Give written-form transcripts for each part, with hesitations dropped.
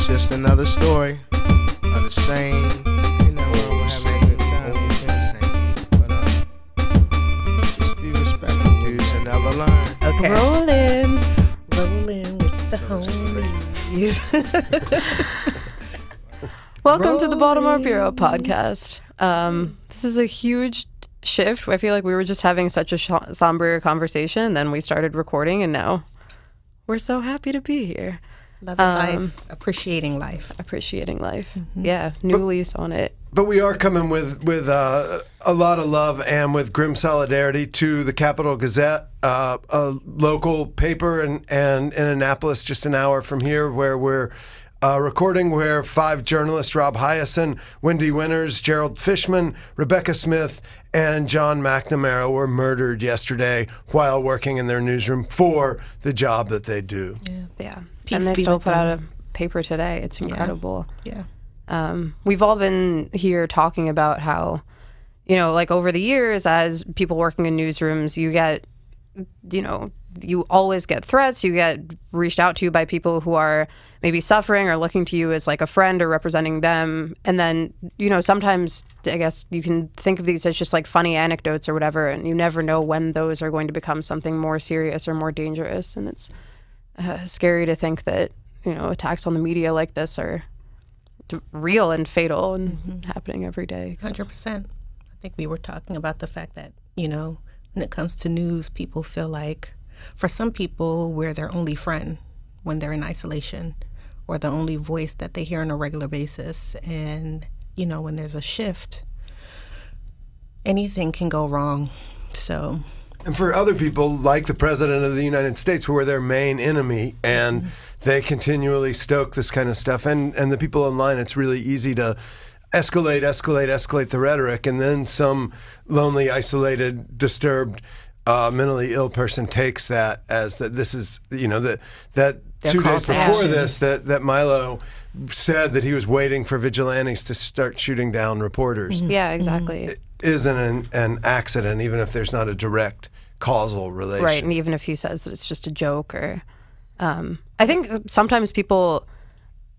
just another story of the same, you know, same good time. Just be respectful, dudes, and never learn. Okay. Rolling with the homies. Welcome to the Baltimore Bureau podcast. This is a huge shift. I feel like we were just having such a somber conversation, and then we started recording, and now we're so happy to be here. Loving life, appreciating life. Appreciating life. Yeah, new lease on it. But we are coming with a lot of love and with grim solidarity to the Capital Gazette, a local paper in Annapolis, just an hour from here, where we're recording, where 5 journalists, Rob Hyacin, Wendy Winters, Gerald Fishman, Rebecca Smith, and John McNamara were murdered yesterday while working in their newsroom for the job that they do. Yeah. And they still put out a paper today. It's incredible. Yeah. We've all been here talking about how, you know, like over the years, as people working in newsrooms, you get, you know, you always get threats. You get reached out to by people who are maybe suffering or looking to you as like a friend or representing them. And then, you know, sometimes I guess you can think of these as just like funny anecdotes or whatever, and you never know when those are going to become something more serious or more dangerous. And it's scary to think that, you know, attacks on the media like this are real and fatal and happening every day. 100%. I think we were talking about the fact that, you know, when it comes to news, people feel like, for some people, we're their only friend when they're in isolation, or the only voice that they hear on a regular basis. And, you know, when there's a shift, anything can go wrong. So... And for other people, like the President of the United States, who are their main enemy, and they continually stoke this kind of stuff. And the people online, it's really easy to escalate the rhetoric, and then some lonely, isolated, disturbed, mentally ill person takes that as that this is, you know, that 2 days before this, that Milo said that he was waiting for vigilantes to start shooting down reporters. Yeah, exactly. It isn't an accident, even if there's not a direct causal relation. Right, and even if he says that it's just a joke, or I think sometimes people,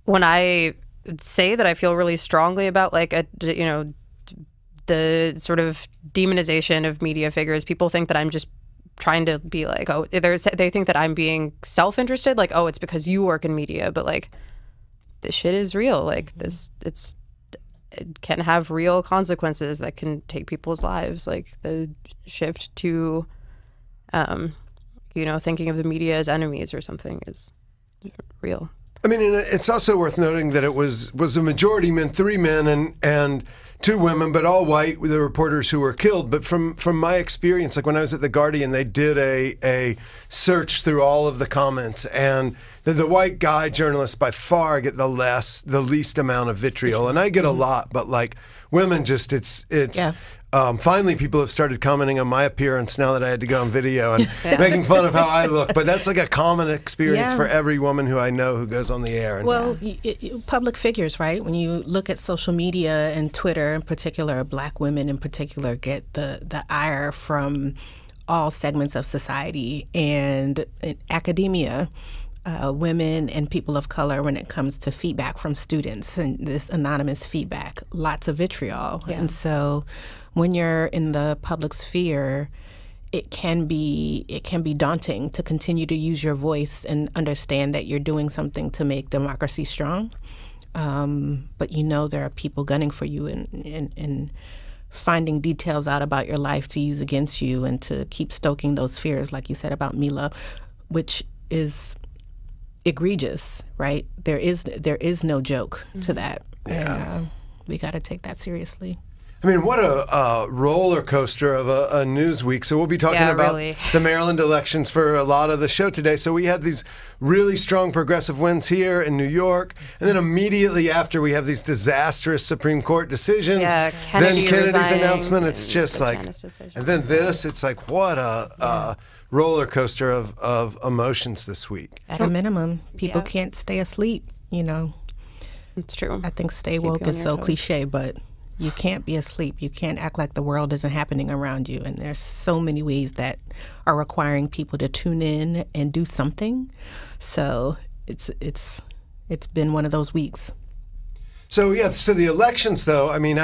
when I say that I feel really strongly about like you know, the sort of demonization of media figures, people think that I'm just trying to be like, oh, they think that I'm being self-interested, like, oh, it's because you work in media, but like this shit is real. Like it can have real consequences that can take people's lives. Like the shift to you know, thinking of the media as enemies or something is real. I mean, it's also worth noting that it was a majority men, 3 men and 2 women, but all white, the reporters who were killed. But from my experience, like when I was at The Guardian, they did a search through all of the comments, and the white guy journalists by far get the least amount of vitriol. And I get a lot, but like women, just it's finally, people have started commenting on my appearance now that I had to go on video and making fun of how I look. But that's like a common experience for every woman who I know who goes on the air. And well, public figures, right? When you look at social media and Twitter in particular, Black women in particular get the ire from all segments of society, and in academia, women and people of color, when it comes to feedback from students and this anonymous feedback, lots of vitriol. And so when you're in the public sphere, it can be daunting to continue to use your voice and understand that you're doing something to make democracy strong. But you know there are people gunning for you and finding details out about your life to use against you, and to keep stoking those fears, like you said about Mila, which is egregious, right? There is no joke to that. And we got to take that seriously. I mean, what a roller coaster of a news week. So we'll be talking about the Maryland elections for a lot of the show today. So we had these really strong progressive wins here in New York, and then immediately after we have these disastrous Supreme Court decisions. Yeah, then Kennedy's announcement. It's just like, and then this. It's like, what a roller coaster of emotions this week. At a minimum, people can't stay asleep. You know, it's true. I think stay woke is so cliche, but you can't be asleep. You can't act like the world isn't happening around you. And there's so many ways that are requiring people to tune in and do something. So it's it's been one of those weeks. So the elections, though. I mean,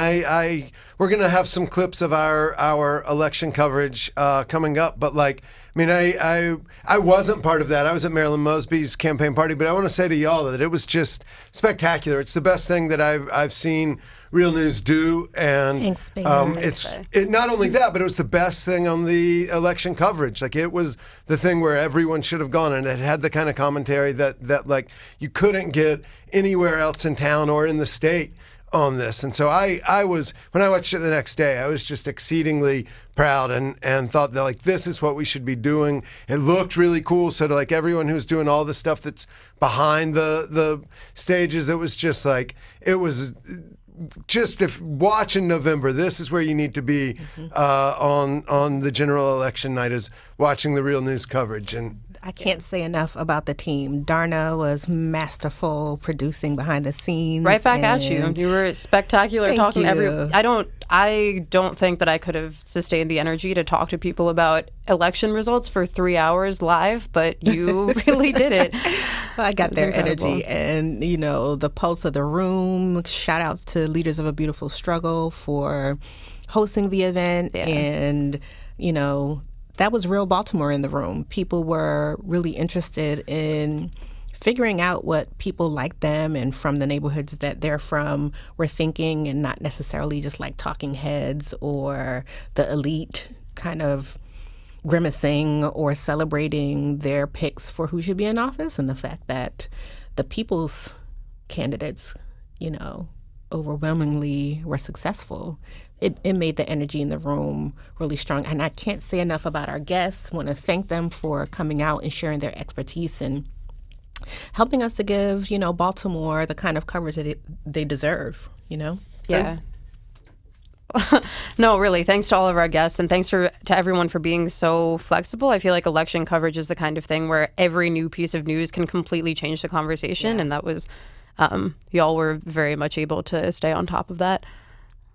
we're gonna have some clips of our election coverage coming up, but I wasn't part of that. I was at Marilyn Mosby's campaign party, but I want to say to y'all that it was just spectacular. It's the best thing that I've seen Real News do, and thanks, Baynard. It not only that, but it was the best thing on the election coverage. Like, it was the thing where everyone should have gone, and it had the kind of commentary that like you couldn't get anywhere else in town or in the state on this. And so I was, when I watched it the next day, I was just exceedingly proud and thought that, like, this is what we should be doing. It looked really cool. So to, like, everyone who's doing all the stuff that's behind the stages, it was just like, it was just, if watch in November, this is where you need to be on the general election night, is watching the Real News coverage. And I can't say enough about the team. Dharna was masterful producing behind the scenes. Right back at you. You were spectacular talking to everyone. I don't think that I could have sustained the energy to talk to people about election results for 3 hours live, but you really did it. I got their energy and, the pulse of the room. Shout outs to Leaders of a Beautiful Struggle for hosting the event. Yeah. And, that was real Baltimore in the room. People were really interested in figuring out what people like them and from the neighborhoods that they're from were thinking, and not necessarily just like talking heads or the elite kind of grimacing or celebrating their picks for who should be in office, and the fact that the people's candidates, overwhelmingly were successful. It made the energy in the room really strong. And I can't say enough about our guests. I want to thank them for coming out and sharing their expertise and helping us to give, Baltimore the kind of coverage that they deserve, Yeah. No, really. Thanks to all of our guests, and thanks to everyone for being so flexible. I feel like election coverage is the kind of thing where every new piece of news can completely change the conversation, and that was, y'all were very much able to stay on top of that.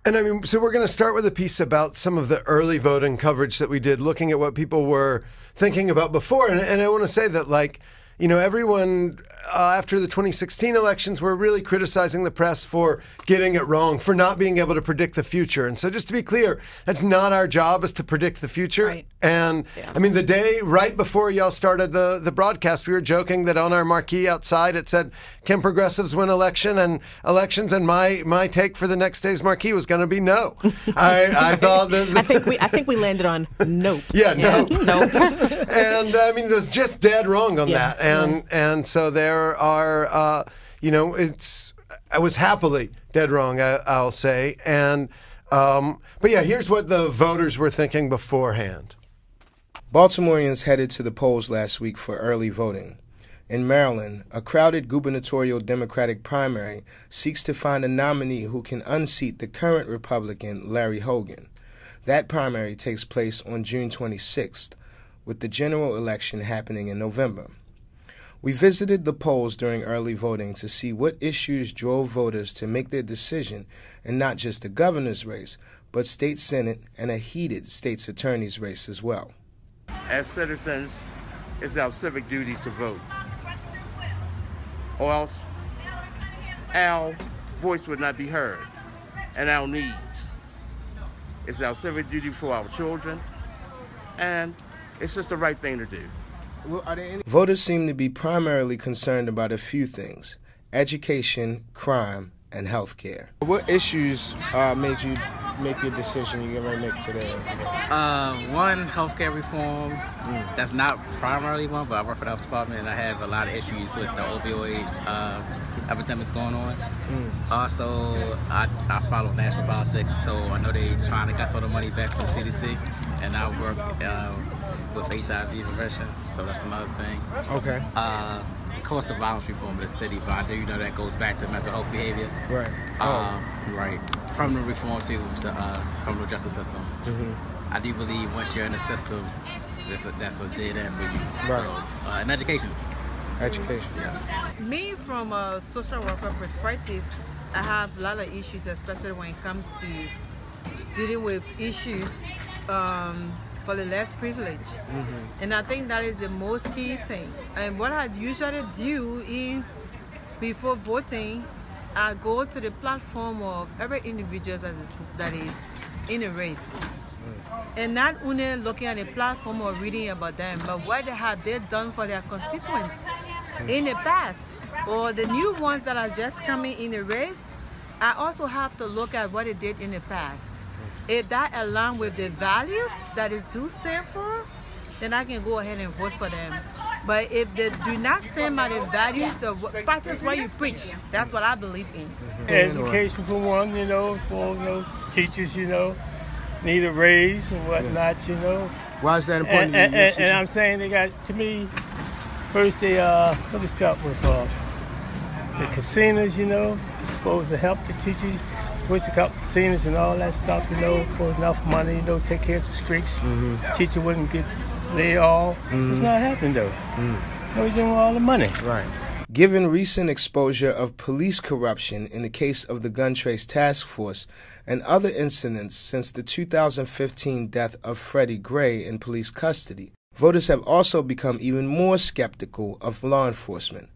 And I mean, so we're going to start with a piece about some of the early voting coverage that we did, looking at what people were thinking about before. And I want to say that, like, everyone after the 2016 elections were really criticizing the press for getting it wrong, for not being able to predict the future. And so just to be clear, that's not our job, is to predict the future. Right. And I mean, the day right before y'all started the broadcast, we were joking that on our marquee outside it said, "Can progressives win elections?" And my take for the next day's marquee was going to be no. I thought that I think we landed on nope. Yeah, nope. Nope. And I mean, it was just dead wrong on that. And so there are, I was happily dead wrong, I'll say. And, but yeah, here's what the voters were thinking beforehand. Baltimoreans headed to the polls last week for early voting. In Maryland, a crowded gubernatorial Democratic primary seeks to find a nominee who can unseat the current Republican Larry Hogan. That primary takes place on June 26th, with the general election happening in November. We visited the polls during early voting to see what issues drove voters to make their decision in not just the governor's race, but state senate and a heated state's attorney's race as well. As citizens, it's our civic duty to vote, or else our voice would not be heard, and our needs. It's our civic duty for our children, and it's just the right thing to do. Voters seem to be primarily concerned about a few things: education, crime, and health care. What issues made you make your decision you're going to make today? One, healthcare reform. That's not primarily one, but I work for the health department and I have a lot of issues with the opioid epidemics going on. Also, I follow national politics, so I know they're trying to get some of the money back from the CDC, and I work with HIV prevention, so that's another thing. Okay. Cost of violence reform in the city, but I do know that goes back to mental health behavior. Right. Right. Criminal reform to the criminal justice system. I do believe once you're in the system, that's a dead end for you. Right. So, and education. Education. Yes. Me, from a social worker perspective, I have a lot of issues, especially when it comes to dealing with issues for the less privileged. And I think that is the most key thing. And what I usually do in before voting, I go to the platform of every individual that is in a race. And not only looking at the platform or reading about them, but what have they done for their constituents in the past, or the new ones that are just coming in the race. I also have to look at what they did in the past. If that aligns with the values that it do stand for, then I can go ahead and vote for them. But if they do not stand by the values, practice what you preach. That's what I believe in. Education for one, for teachers, need a raise and whatnot, Why is that important? And I'm saying they got, to me, first they let me start with the casinos, supposed to help the teachers, push the casinos and all that stuff, for enough money, take care of the streets. Teacher wouldn't get laid off. It's not happening though. We're doing all the money. Right. Given recent exposure of police corruption in the case of the Gun Trace Task Force and other incidents since the 2015 death of Freddie Gray in police custody, voters have also become even more skeptical of law enforcement.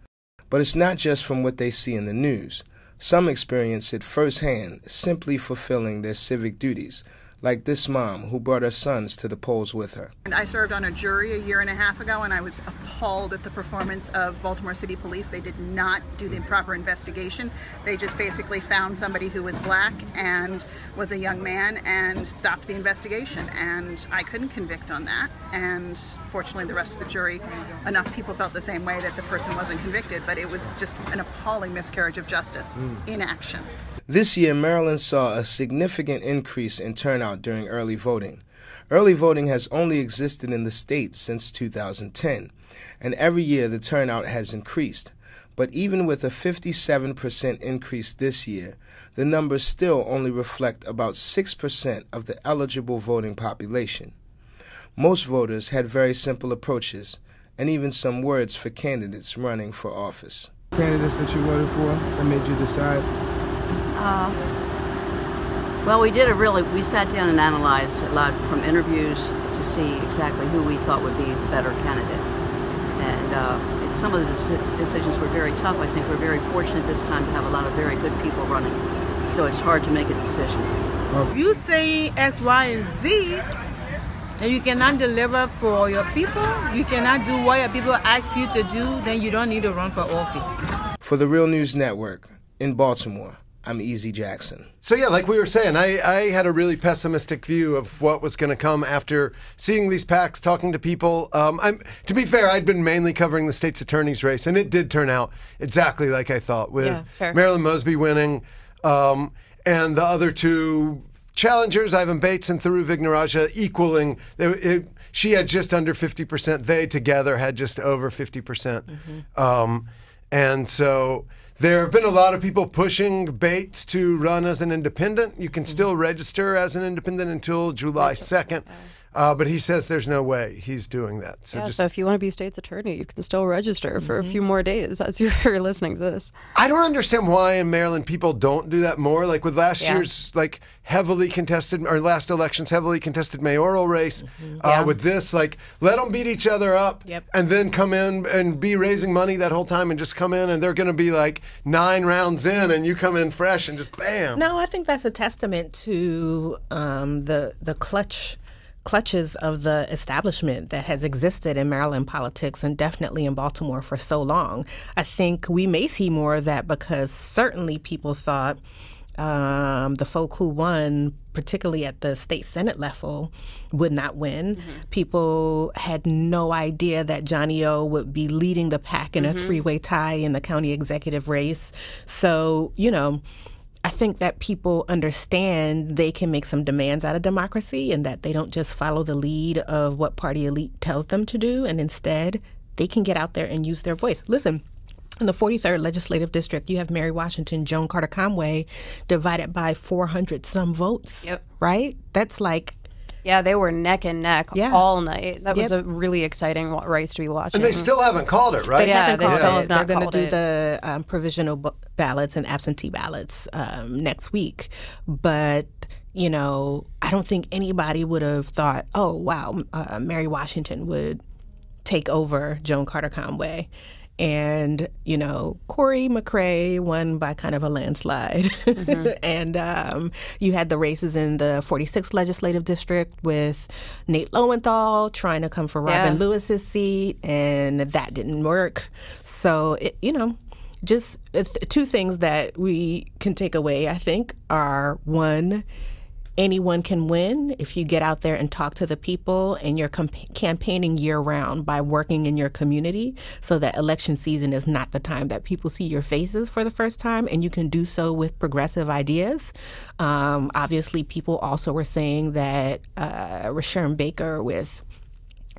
But it's not just from what they see in the news. Some experience it firsthand, simply fulfilling their civic duties, like this mom who brought her sons to the polls with her. And I served on a jury a year and a half ago, and I was appalled at the performance of Baltimore City Police. They did not do the proper investigation. They just basically found somebody who was black and was a young man and stopped the investigation. And I couldn't convict on that. And fortunately, the rest of the jury, enough people felt the same way that the person wasn't convicted. But it was just an appalling miscarriage of justice in action. This year, Maryland saw a significant increase in turnout during early voting. Early voting has only existed in the state since 2010, and every year the turnout has increased. But even with a 57% increase this year, the numbers still only reflect about 6% of the eligible voting population. Most voters had very simple approaches, and even some words for candidates running for office. Candidates that you voted for that made you decide? Well, we sat down and analyzed a lot from interviews to see exactly who we thought would be the better candidate. And some of the decisions were very tough. I think we're very fortunate this time to have a lot of very good people running. So it's hard to make a decision. If you say X, Y, and Z, and you cannot deliver for your people, you cannot do what your people ask you to do, then you don't need to run for office. For the Real News Network, in Baltimore, I'm Easy Jackson. So yeah, like we were saying, I had a really pessimistic view of what was going to come after seeing these PACs, talking to people. To be fair, I'd been mainly covering the state's attorney's race, and it did turn out exactly like I thought, with Marilyn Mosby winning, and the other two challengers, Ivan Bates and Thiru Vignarajah, equaling. She had just under 50%. They together had just over 50%. And so there have been a lot of people pushing Bates to run as an independent. You can still register as an independent until July 2nd. But he says there's no way he's doing that. So, so if you want to be state's attorney, you can still register for a few more days as you're listening to this. I don't understand why in Maryland people don't do that more. Like with last year's heavily contested, or last election's heavily contested mayoral race, with this, let them beat each other up and then come in and be raising money that whole time and just come in and they're going to be 9 rounds in and you come in fresh and just bam. No, I think that's a testament to the clutches of the establishment that has existed in Maryland politics and definitely in Baltimore for so long. I think we may see more of that because certainly people thought the folk who won, particularly at the state Senate level, would not win. People had no idea that Johnny O would be leading the pack in a three-way tie in the county executive race. So, I think that people understand they can make some demands out of democracy and that they don't just follow the lead of what party elite tells them to do, and instead they can get out there and use their voice. Listen, in the 43rd Legislative District, you have Mary Washington, Joan Carter Conway divided by 400-some votes, right? That's Yeah, they were neck and neck all night. That was a really exciting race to be watching. And they still haven't called it, right? They haven't called it. They're going to do the provisional ballots and absentee ballots next week. But, I don't think anybody would have thought, oh, wow, Mary Washington would take over Joan Carter Conway. And, you know, Corey McCray won by kind of a landslide. And you had the races in the 46th legislative district with Nate Lowenthal trying to come for Robin Lewis's seat, and that didn't work. So, you know, just two things that we can take away, I think, are one, anyone can win if you get out there and talk to the people, and you're campaigning year-round by working in your community, so that election season is not the time that people see your faces for the first time, and you can do so with progressive ideas. Obviously, people also were saying that Rashawn Baker, with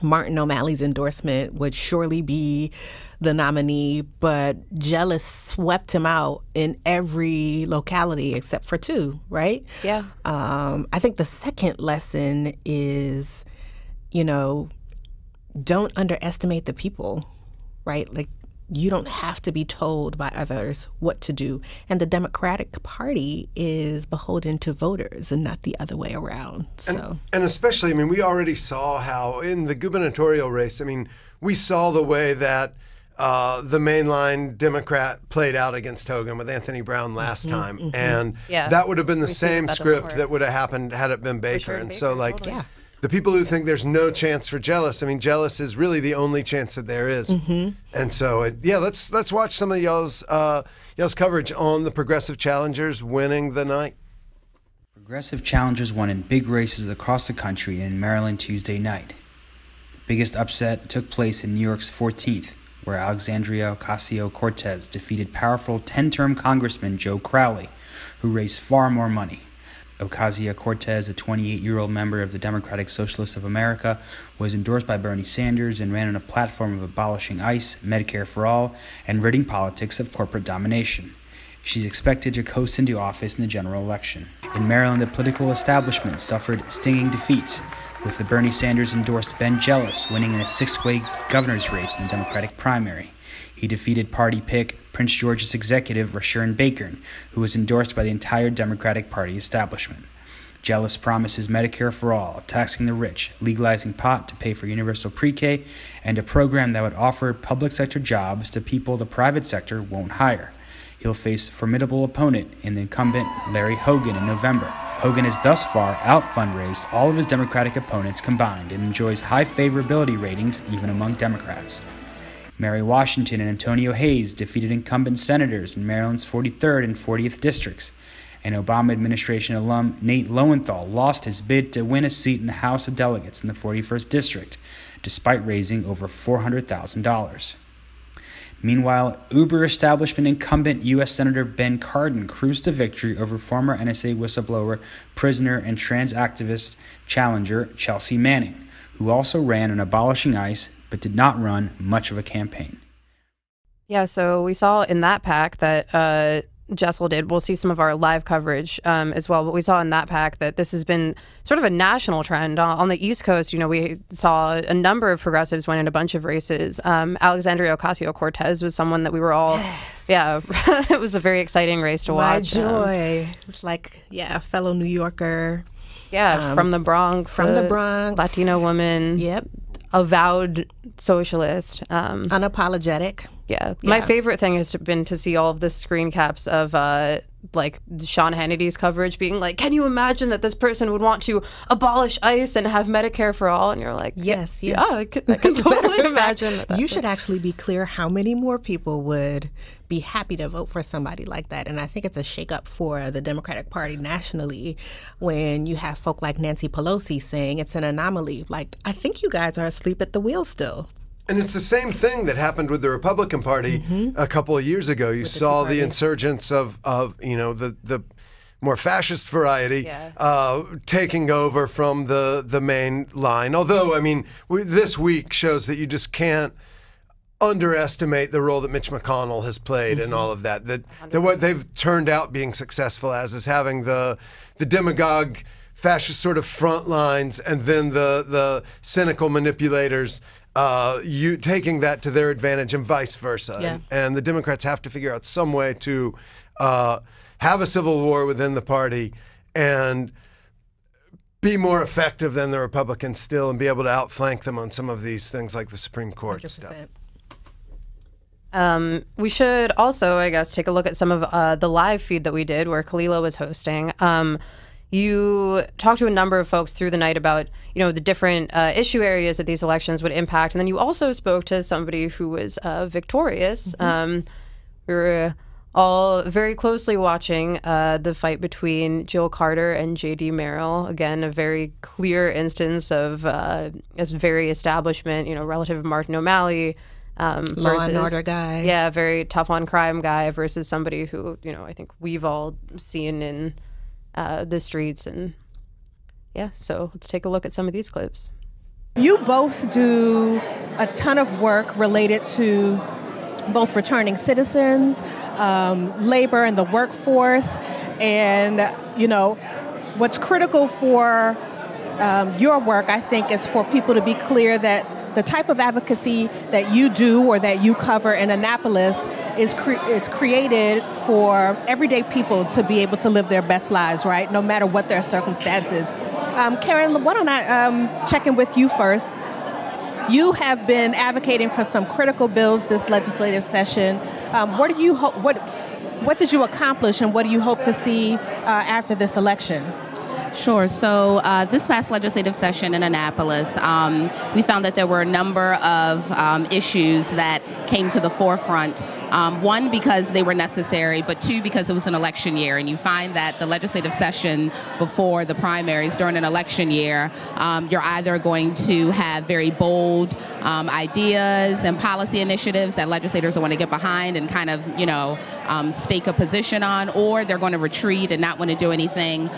Martin O'Malley's endorsement, would surely be the nominee, but Jealous swept him out in every locality except for two, right? Yeah. I think the second lesson is, you know, don't underestimate the people, right? Like, you don't have to be told by others what to do. And the Democratic Party is beholden to voters and not the other way around. So, and especially, I mean, we already saw how in the gubernatorial race, I mean, we saw the way that the mainline Democrat played out against Hogan with Anthony Brown last time. And that would have been the same script that would have happened had it been Baker. And so, like, the people who think there's no chance for Jealous, I mean, Jealous is really the only chance that there is. And so, let's watch some of y'all's coverage on the progressive challengers winning the night. Progressive challengers won in big races across the country and in Maryland Tuesday night. The biggest upset took place in New York's 14th, where Alexandria Ocasio-Cortez defeated powerful 10-term Congressman Joe Crowley, who raised far more money. Ocasio-Cortez, a 28-year-old member of the Democratic Socialists of America, was endorsed by Bernie Sanders and ran on a platform of abolishing ICE, Medicare for All, and ridding politics of corporate domination. She's expected to coast into office in the general election. In Maryland, the political establishment suffered stinging defeats, with the Bernie Sanders-endorsed Ben Jealous winning in a 6-way governor's race in the Democratic primary. He defeated party pick Prince George's executive Rashawn Baker, who was endorsed by the entire Democratic Party establishment. Jealous promises Medicare for all, taxing the rich, legalizing pot to pay for universal pre-K, and a program that would offer public sector jobs to people the private sector won't hire. He'll face a formidable opponent in the incumbent Larry Hogan in November. Hogan has thus far out-fundraised all of his Democratic opponents combined and enjoys high favorability ratings even among Democrats. Mary Washington and Antonio Hayes defeated incumbent senators in Maryland's 43rd and 40th districts, and Obama administration alum Nate Lowenthal lost his bid to win a seat in the House of Delegates in the 41st district, despite raising over $400,000. Meanwhile, Uber-establishment incumbent U.S. Senator Ben Cardin cruised to victory over former NSA whistleblower, prisoner, and trans activist challenger Chelsea Manning, who also ran on abolishing ICE but did not run much of a campaign. Yeah, so we saw in that pack that Jessel did. We'll see some of our live coverage as well, but we saw in that pack that this has been sort of a national trend. On the East Coast, you know, we saw a number of progressives win in a bunch of races. Alexandria Ocasio-Cortez was someone that we were all, it was a very exciting race to watch. My joy. It's like, a fellow New Yorker. Yeah, from the Bronx. From the Bronx. Latino woman. Yep. Avowed socialist. Unapologetic. Yeah. My favorite thing has been to see all of the screen caps of like Sean Hannity's coverage being like, can you imagine that this person would want to abolish ICE and have Medicare for all? And you're like, yes. Yeah, I could totally imagine that. You should actually be clear how many more people would be happy to vote for somebody like that. And I think it's a shakeup for the Democratic Party nationally when you have folk like Nancy Pelosi saying it's an anomaly. Like, I think you guys are asleep at the wheel still. And it's the same thing that happened with the Republican Party a couple of years ago. You saw the insurgents of you know, the more fascist variety taking over from the main line. Although, I mean, this week shows that you just can't underestimate the role that Mitch McConnell has played in all of that. That what they've turned out being successful as is having the demagogue fascist sort of front lines and then the cynical manipulators you taking that to their advantage and vice versa. Yeah. And the Democrats have to figure out some way to have a civil war within the party and be more effective than the Republicans still and be able to outflank them on some of these things like the Supreme Court 100%. stuff. We should also, I guess, take a look at some of the live feed that we did where Khalilah was hosting. You talked to a number of folks through the night about, the different issue areas that these elections would impact. And then you also spoke to somebody who was victorious. We were all very closely watching the fight between Jill Carter and J.D. Merrill. Again, a very clear instance of as very establishment, relative of Martin O'Malley. Law and order guy. Yeah, very tough on crime guy versus somebody who, I think we've all seen in the streets. And yeah, so let's take a look at some of these clips. You both do a ton of work related to both returning citizens, labor and the workforce. And, what's critical for your work, I think, is for people to be clear that the type of advocacy that you do or that you cover in Annapolis is created for everyday people to be able to live their best lives, right? No matter what their circumstances. Karen, why don't I check in with you first? You have been advocating for some critical bills this legislative session. What did you accomplish, and what do you hope to see after this election? Sure. So this past legislative session in Annapolis, we found that there were a number of issues that came to the forefront. One, because they were necessary, but two, because it was an election year. And you find that the legislative session before the primaries during an election year, you're either going to have very bold ideas and policy initiatives that legislators will want to get behind and kind of, stake a position on, or they're going to retreat and not want to do anything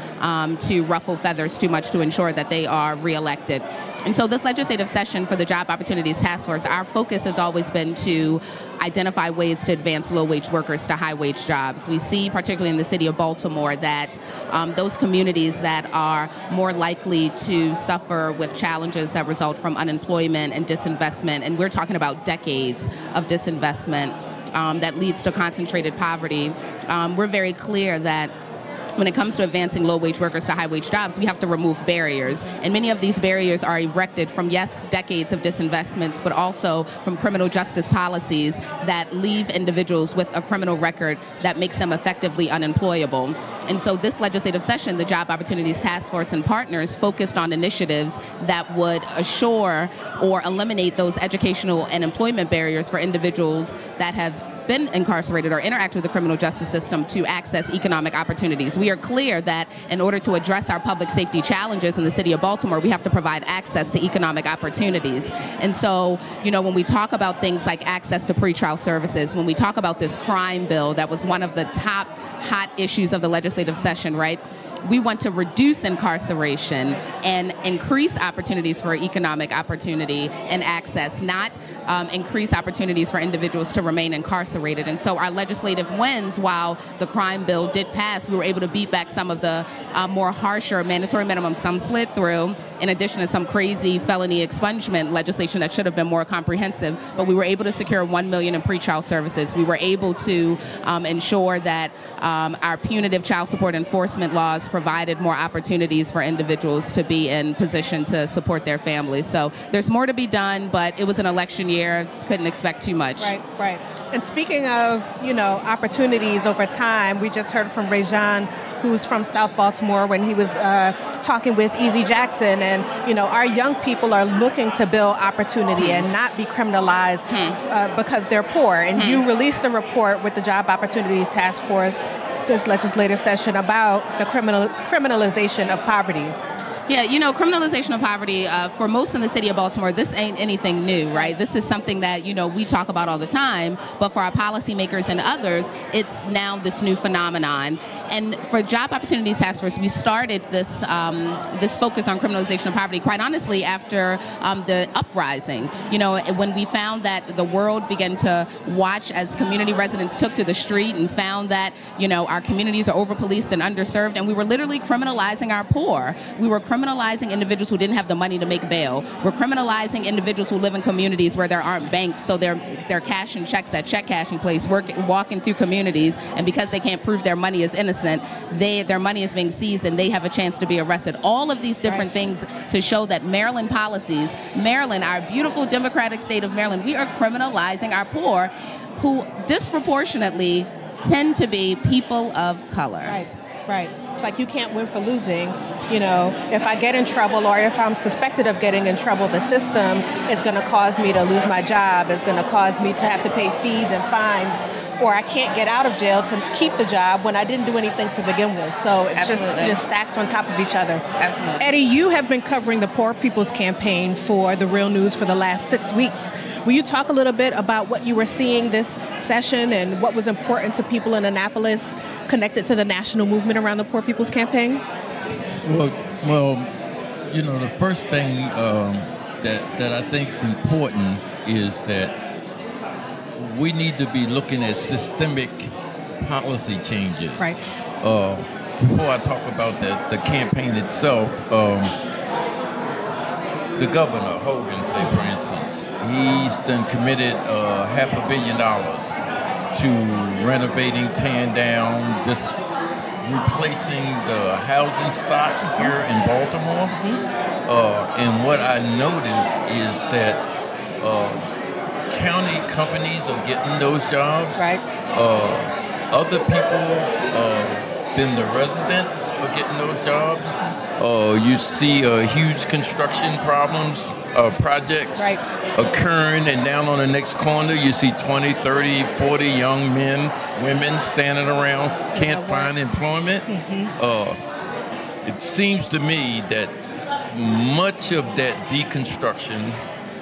to ruffle feathers too much to ensure that they are reelected. And so this legislative session for the Job Opportunities Task Force, our focus has always been to identify ways to advance low-wage workers to high-wage jobs. We see, particularly in the city of Baltimore, that those communities that are more likely to suffer with challenges that result from unemployment and disinvestment, and we're talking about decades of disinvestment that leads to concentrated poverty, we're very clear that when it comes to advancing low-wage workers to high-wage jobs, we have to remove barriers. And many of these barriers are erected from, yes, decades of disinvestments, but also from criminal justice policies that leave individuals with a criminal record that makes them effectively unemployable. And so this legislative session, the Job Opportunities Task Force and partners focused on initiatives that would assure or eliminate those educational and employment barriers for individuals that have been incarcerated or interact with the criminal justice system to access economic opportunities. We are clear that in order to address our public safety challenges in the city of Baltimore, we have to provide access to economic opportunities. And so, when we talk about things like access to pretrial services, when we talk about this crime bill that was one of the top hot issues of the legislative session, right? We want to reduce incarceration and increase opportunities for economic opportunity and access, not increase opportunities for individuals to remain incarcerated. And so our legislative wins, while the crime bill did pass, we were able to beat back some of the more harsher mandatory minimums. Some slid through, in addition to some crazy felony expungement legislation that should have been more comprehensive. But we were able to secure $1 million in pretrial services. We were able to ensure that our punitive child support enforcement laws provided more opportunities for individuals to be in position to support their families. So there's more to be done, but it was an election year. Couldn't expect too much. Right. And speaking of, opportunities over time, we just heard from Rajan, who's from South Baltimore, when he was talking with Easy Jackson. And, our young people are looking to build opportunity and not be criminalized because they're poor. And you released a report with the Job Opportunities Task Force this legislative session about the criminalization of poverty. Yeah, criminalization of poverty, for most in the city of Baltimore, this ain't anything new, right? This is something that, we talk about all the time, but for our policymakers and others, it's now this new phenomenon. And for Job Opportunities Task Force, we started this this focus on criminalization of poverty, quite honestly, after the uprising. When we found that the world began to watch as community residents took to the street and found that, our communities are over-policed and underserved, and we were literally criminalizing our poor. We were criminalizing individuals who didn't have the money to make bail. We're criminalizing individuals who live in communities where there aren't banks, so they're cashing checks at check cashing place, walking through communities, and because they can't prove their money is innocent, their money is being seized and they have a chance to be arrested. All of these different things to show that Maryland policies, Maryland, our beautiful democratic state of Maryland, we are criminalizing our poor who disproportionately tend to be people of color. Right. It's like you can't win for losing. You know, if I get in trouble or if I'm suspected of getting in trouble, the system is going to cause me to lose my job. It's going to cause me to have to pay fees and fines, or I can't get out of jail to keep the job when I didn't do anything to begin with. So it's just stacks on top of each other. Absolutely. Eddie, you have been covering the Poor People's Campaign for The Real News for the last 6 weeks. Will you talk a little bit about what you were seeing this session and what was important to people in Annapolis connected to the national movement around the Poor People's Campaign? Well, you know, the first thing that I think is important is that we need to be looking at systemic policy changes. Right. Before I talk about the campaign itself, the governor, Hogan, say for instance, he's done committed $500 million to renovating, tearing down, just replacing the housing stock here in Baltimore. And what I noticed is that county companies are getting those jobs. Right. Other people than the residents are getting those jobs. You see huge construction projects occurring, and down on the next corner you see 20, 30, 40 young men, women standing around, can't find employment. It seems to me that much of that deconstruction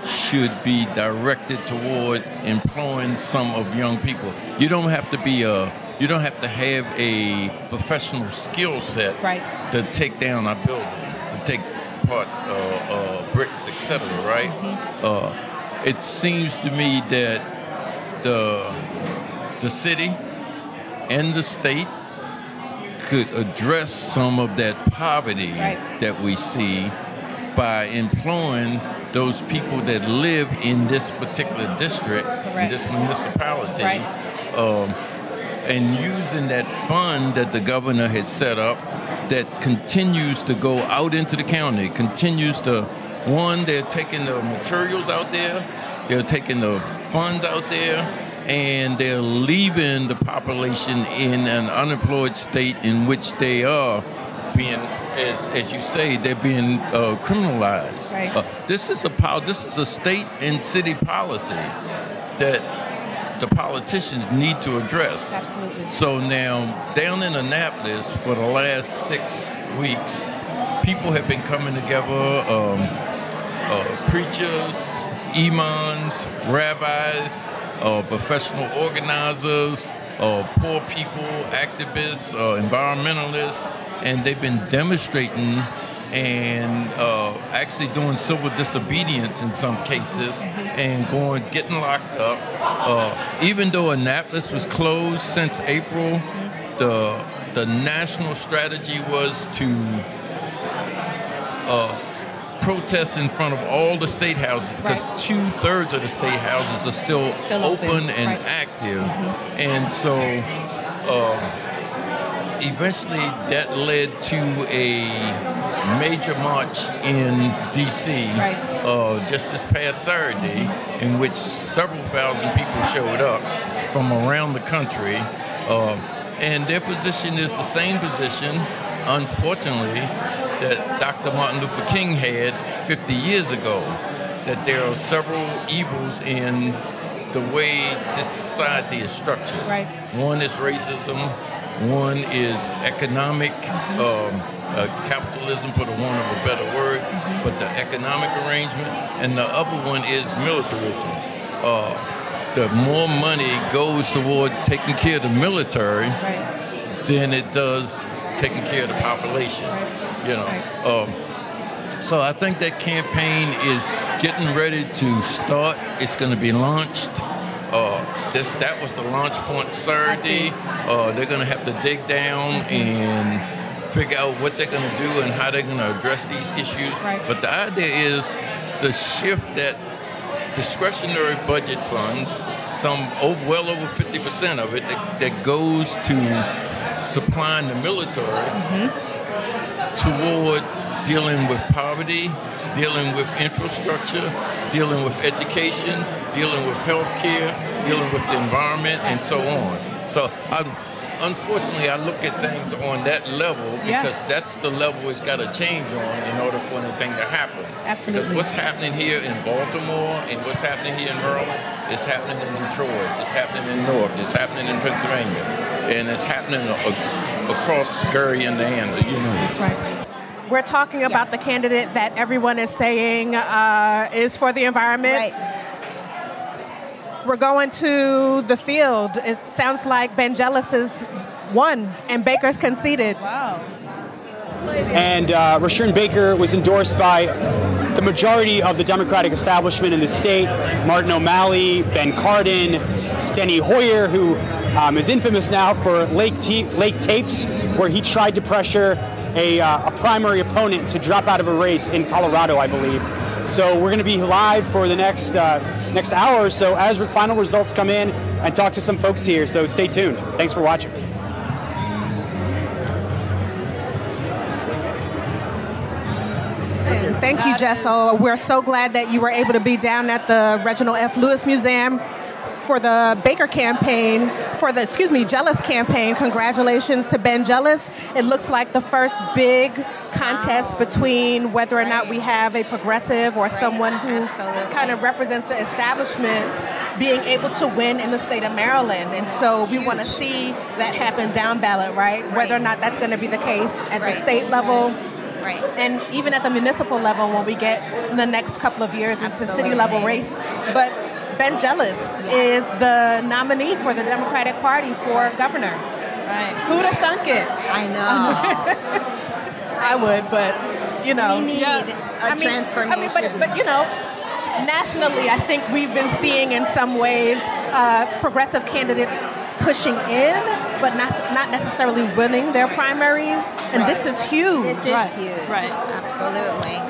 should be directed toward employing some of young people. You don't have to be you don't have to have a professional skill set to take down a building, to take apart bricks, etc. Right? It seems to me that the city and the state could address some of that poverty that we see by employing those people that live in this particular district, in this municipality, and using that fund that the governor had set up that continues to go out into the county, continues to, they're taking the materials out there, they're taking the funds out there, and they're leaving the population in an unemployed state in which they are being, as you say, they're being criminalized. This is a state and city policy that the politicians need to address. Absolutely. So now, down in Annapolis for the last 6 weeks, people have been coming together, preachers, imams, rabbis, professional organizers, poor people, activists, environmentalists, and they've been demonstrating and actually doing civil disobedience in some cases and getting locked up. Even though Annapolis was closed since April, the national strategy was to protest in front of all the state houses because 2/3 of the state houses are still open and active. And so eventually that led to a major march in D.C. Just this past Saturday, in which several thousand people showed up from around the country. And their position is the same position, unfortunately, that Dr. Martin Luther King had 50 years ago, that there are several evils in the way this society is structured. One is racism, one is economic, capitalism for the want of a better word, but the economic arrangement, and the other one is militarism. The more money goes toward taking care of the military than it does taking care of the population. So I think that campaign is getting ready to start. It's going to be launched. That was the launch point Saturday. They're going to have to dig down and figure out what they're going to do and how they're going to address these issues. But the idea is to shift that discretionary budget funds, well over 50% of it that goes to supplying the military toward dealing with poverty, dealing with infrastructure, dealing with education, dealing with health care, dealing with the environment, and so on. So unfortunately, I look at things on that level because that's the level it's got to change on in order for anything to happen. Absolutely. Because what's happening here in Baltimore and what's happening here in Maryland is happening in Detroit, it's happening in Newark, it's happening in Pennsylvania, and it's happening across Gary and the Anna. That's right. We're talking about the candidate that everyone is saying is for the environment. Right. We're going to the field. It sounds like Benjelis is won and Baker's conceded. Wow. And Rushern Baker was endorsed by the majority of the Democratic establishment in the state. Martin O'Malley, Ben Cardin, Steny Hoyer, who is infamous now for Lake Tapes, where he tried to pressure a primary opponent to drop out of a race in Colorado, I believe. So we're going to be live for the next hour or so as final results come in and talk to some folks here. So stay tuned. Thanks for watching. Thank you, Jessel. We're so glad that you were able to be down at the Reginald F. Lewis Museum for the Baker campaign, Jealous campaign. Congratulations to Benjelis. It looks like the first big contest between whether or not we have a progressive or someone who kind of represents the establishment being able to win in the state of Maryland. And so we want to see that happen down ballot, right? Whether or not that's going to be the case at the state level. Right. And even at the municipal level when we get in the next couple of years into city level race. But Benjelis is the nominee for the Democratic Party for governor. Right. Who'd have thunk it? I know. I would, but, you know. We need a transformation. But, you know, nationally, I think we've been seeing in some ways progressive candidates pushing in, but not necessarily winning their primaries. And this is huge. This is huge. Right. Absolutely.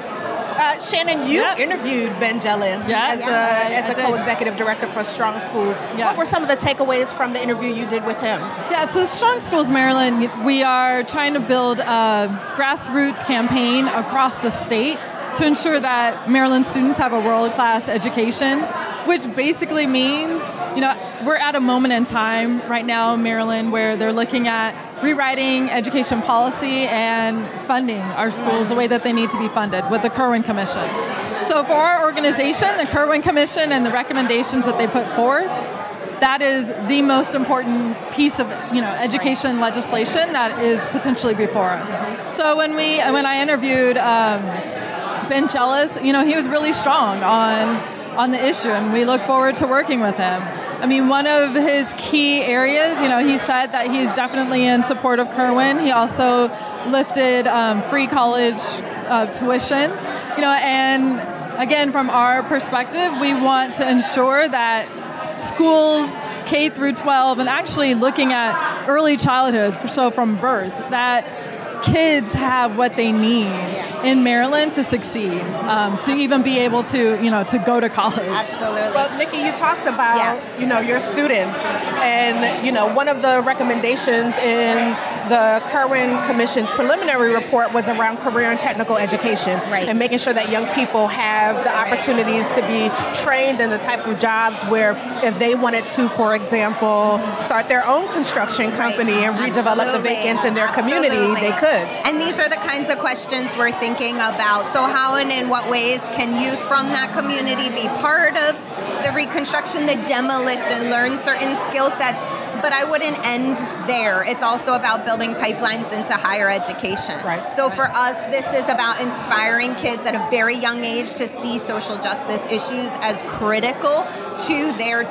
Shannon, you interviewed Benjelis as the co-executive director for Strong Schools. What were some of the takeaways from the interview you did with him? Yeah, so Strong Schools Maryland, we are trying to build a grassroots campaign across the state to ensure that Maryland students have a world-class education, which basically means, you know, we're at a moment in time right now in Maryland where they're looking at rewriting education policy and funding our schools the way that they need to be funded with the Kirwan Commission. So for our organization, the Kirwan Commission and the recommendations that they put forth, that is the most important piece of, you know, education legislation that is potentially before us. So when I interviewed Benjelis, you know, he was really strong on the issue, and we look forward to working with him. I mean, one of his key areas, you know, he said that he's definitely in support of Kirwan. He also lifted free college tuition, you know, and again, from our perspective, we want to ensure that schools K through 12 and actually looking at early childhood, so from birth, that kids have what they need in Maryland to succeed, to even be able to, you know, to go to college. Absolutely. Well, Nikki, you talked about, you know, your students, and, you know, one of the recommendations in the Kirwan Commission's preliminary report was around career and technical education, and making sure that young people have the opportunities to be trained in the type of jobs where if they wanted to, for example, start their own construction company and redevelop the vacants in their community, they could. And these are the kinds of questions we're thinking about. So how and in what ways can youth from that community be part of the reconstruction, the demolition, learn certain skill sets? But I wouldn't end there. It's also about building pipelines into higher education. So for us, this is about inspiring kids at a very young age to see social justice issues as critical to their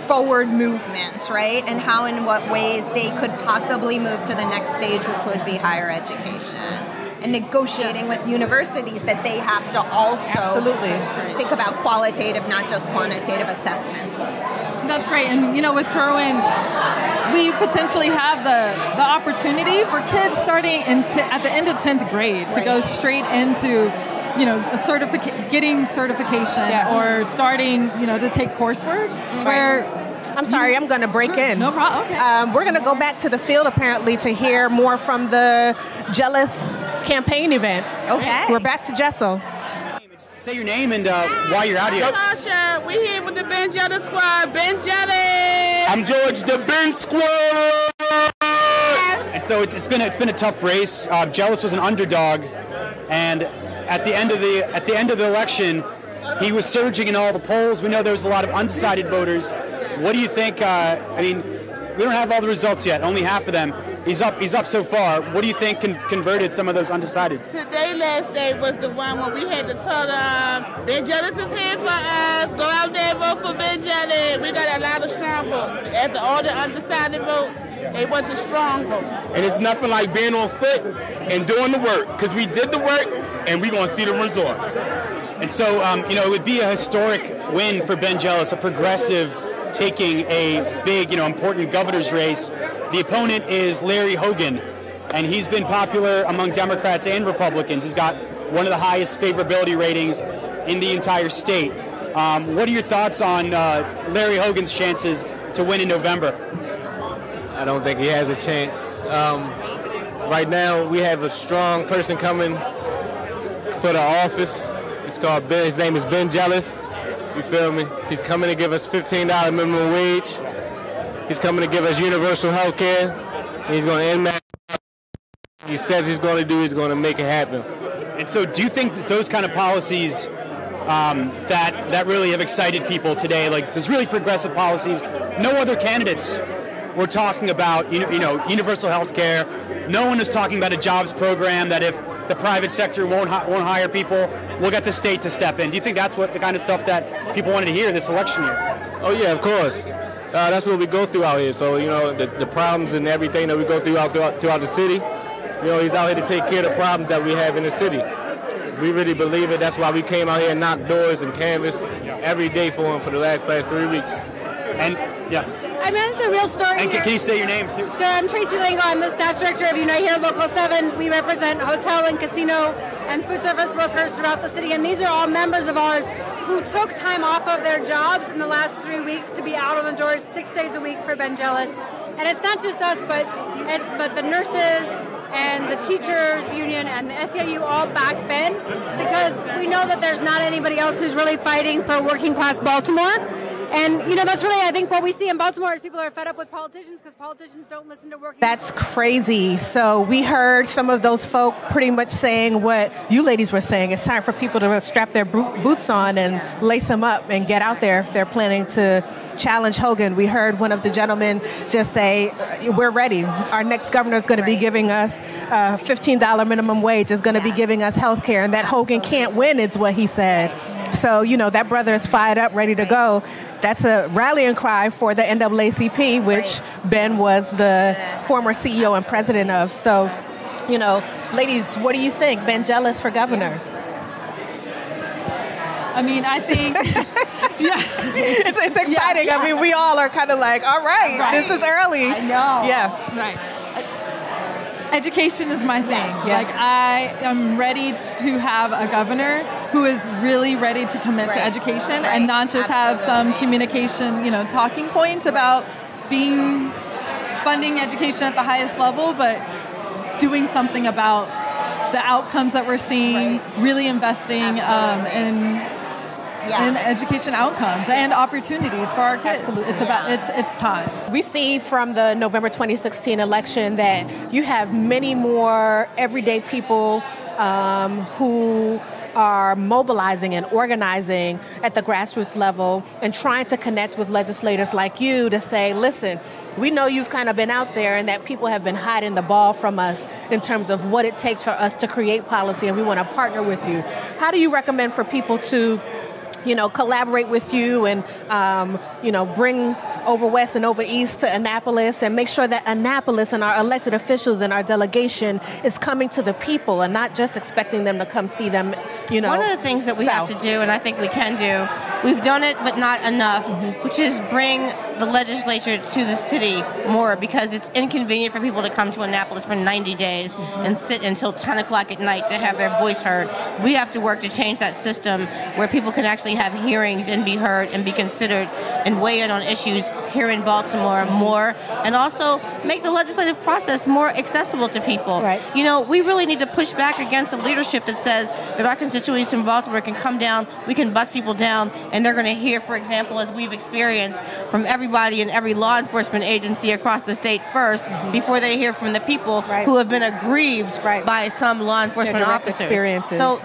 forward movement, right? And how and what ways they could possibly move to the next stage, which would be higher education. And negotiating with universities that they have to also think about qualitative, not just quantitative assessments. That's great. And, you know, with Kirwan, we potentially have the opportunity for kids starting at the end of 10th grade to go straight into, you know, getting certification or starting, you know, to take coursework where... I'm sorry, I'm going to break in. No problem. Okay. We're going to go back to the field, apparently, to hear more from the Jealous campaign event. Okay. We're back to Jessel. Say your name and why you're out here. Tasha, we here with the Ben Jealous Squad. Ben Jealous. I'm George, the Ben Squad. And so it's been a tough race. Jealous was an underdog, and at the end of the election, he was surging in all the polls. We know there was a lot of undecided voters. What do you think? I mean, we don't have all the results yet. Only half of them. He's up so far. What do you think converted some of those undecided? Today, last day, was the one when we had to tell them, Ben Jealous is here for us. Go out there and vote for Ben Jealous. We got a lot of strong votes. After all the undecided votes, it was a strong vote. And it's nothing like being on foot and doing the work, because we did the work and we're going to see the results. And so, it would be a historic win for Ben Jealous, a progressive taking a big, important governor's race. The opponent is Larry Hogan, and he's been popular among Democrats and Republicans. He's got one of the highest favorability ratings in the entire state. What are your thoughts on Larry Hogan's chances to win in November? I don't think he has a chance. Right now, we have a strong person coming for the office. His name is Ben Jealous. You feel me? He's coming to give us $15 minimum wage. He's coming to give us universal health care. He's going to end that. He says he's going to do, he's going to make it happen. And so do you think that those kind of policies that really have excited people today, like those really progressive policies, no other candidates were talking about, universal health care. No one is talking about a jobs program that if the private sector won't hire people, we'll get the state to step in. Do you think that's the kind of stuff that people wanted to hear this election year? Oh, yeah, of course. That's what we go through out here. So, the problems and everything that we go through throughout the city, he's out here to take care of the problems that we have in the city. We really believe it. That's why we came out here and knocked doors and canvassed every day for him for the past 3 weeks. And, yeah. I meant the real story. And can you say your name, too? Sure, I'm Tracy Lingo. I'm the staff director of Unite Here Local 7. We represent hotel and casino and food service workers throughout the city. And these are all members of ours who took time off of their jobs in the last 3 weeks to be out on the doors 6 days a week for Ben Jealous. And it's not just us, but the nurses and the teachers union and the SEIU all back Ben, because we know that there's not anybody else who's really fighting for working class Baltimore. And, that's really, I think, what we see in Baltimore is people are fed up with politicians because politicians don't listen to working. That's crazy. So we heard some of those folk pretty much saying what you ladies were saying. It's time for people to strap their boots on and lace them up and get out there if they're planning to challenge Hogan. We heard one of the gentlemen just say, we're ready. Our next governor is going to be giving us $15 minimum wage, is going to be giving us health care, and that Hogan can't win is what he said. So, that brother is fired up, ready to go. That's a rallying cry for the NAACP, which Ben was the former CEO and president of. So, ladies, what do you think? Ben Jealous for governor? I mean, I think, it's exciting. I mean, we all are kind of like, all right, this is early. I know. Yeah. Right. Education is my thing. Yeah. Like, I am ready to have a governor who is really ready to commit to education and not just have some communication, talking points about funding education at the highest level, but doing something about the outcomes that we're seeing, really investing in education outcomes and opportunities for our kids. Absolutely. It's time. We see from the November 2016 election that you have many more everyday people who are mobilizing and organizing at the grassroots level and trying to connect with legislators like you to say, listen, we know you've kind of been out there and that people have been hiding the ball from us in terms of what it takes for us to create policy, and we want to partner with you. How do you recommend for people to collaborate with you and, bring over West and over East to Annapolis and make sure that Annapolis and our elected officials and our delegation is coming to the people and not just expecting them to come see them, One of the things that we have to do, and I think we can do, we've done it but not enough, which is bring the legislature to the city more, because it's inconvenient for people to come to Annapolis for 90 days and sit until 10 o'clock at night to have their voice heard. We have to work to change that system where people can actually have hearings and be heard and be considered and weigh in on issues here in Baltimore more, and also make the legislative process more accessible to people. Right. You know, we really need to push back against a leadership that says that our constituents in Baltimore can come down, we can bust people down, and they're going to hear, for example, as we've experienced, from everybody in every law enforcement agency across the state first, before they hear from the people who have been aggrieved by some law enforcement officers. Experiences. So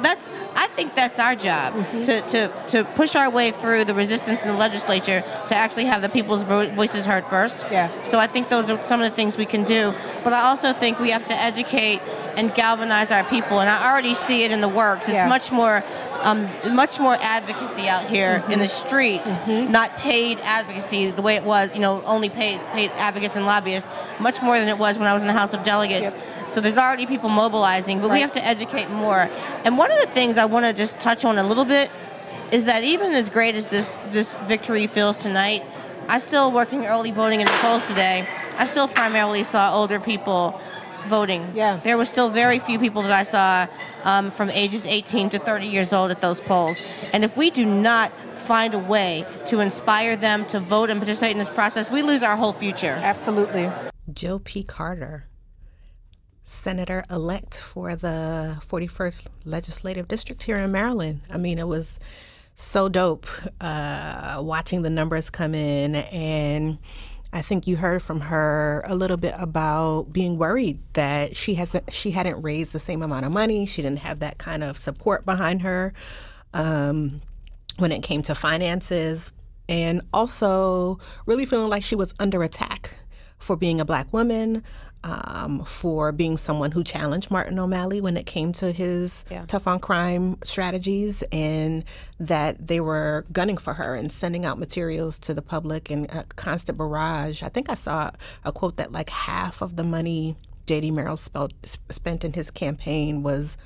I think that's our job, to push our way through the resistance in the legislature to actually have the people's voices heard first. Yeah. So I think those are some of the things we can do. But I also think we have to educate and galvanize our people, and I already see it in the works. It's much more advocacy out here in the streets, not paid advocacy the way it was, only paid advocates and lobbyists, much more than it was when I was in the House of Delegates. So there's already people mobilizing, but we have to educate more. And one of the things I want to just touch on a little bit is that even as great as this victory feels tonight, I still, working early voting in the polls today, I still primarily saw older people voting. Yeah. There were still very few people that I saw from ages 18 to 30 years old at those polls. And if we do not find a way to inspire them to vote and participate in this process, we lose our whole future. Absolutely. Jill P. Carter, Senator-elect for the 41st Legislative District here in Maryland. I mean, it was so dope watching the numbers come in, and I think you heard from her a little bit about being worried that she hadn't raised the same amount of money. She didn't have that kind of support behind her when it came to finances, and also really feeling like she was under attack for being a Black woman, for being someone who challenged Martin O'Malley when it came to his tough on crime strategies, and that they were gunning for her and sending out materials to the public and a constant barrage. I think I saw a quote that like half of the money J.D. Merrill spent in his campaign was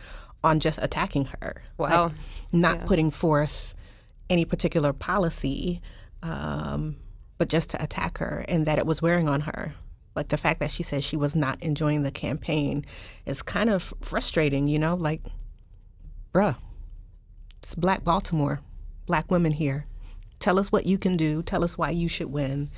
on just attacking her. Wow. Like, not putting forth any particular policy, but just to attack her, and that it was wearing on her. Like the fact that she said she was not enjoying the campaign is kind of frustrating, like, bruh, it's Black Baltimore, Black women here. Tell us what you can do. Tell us why you should win.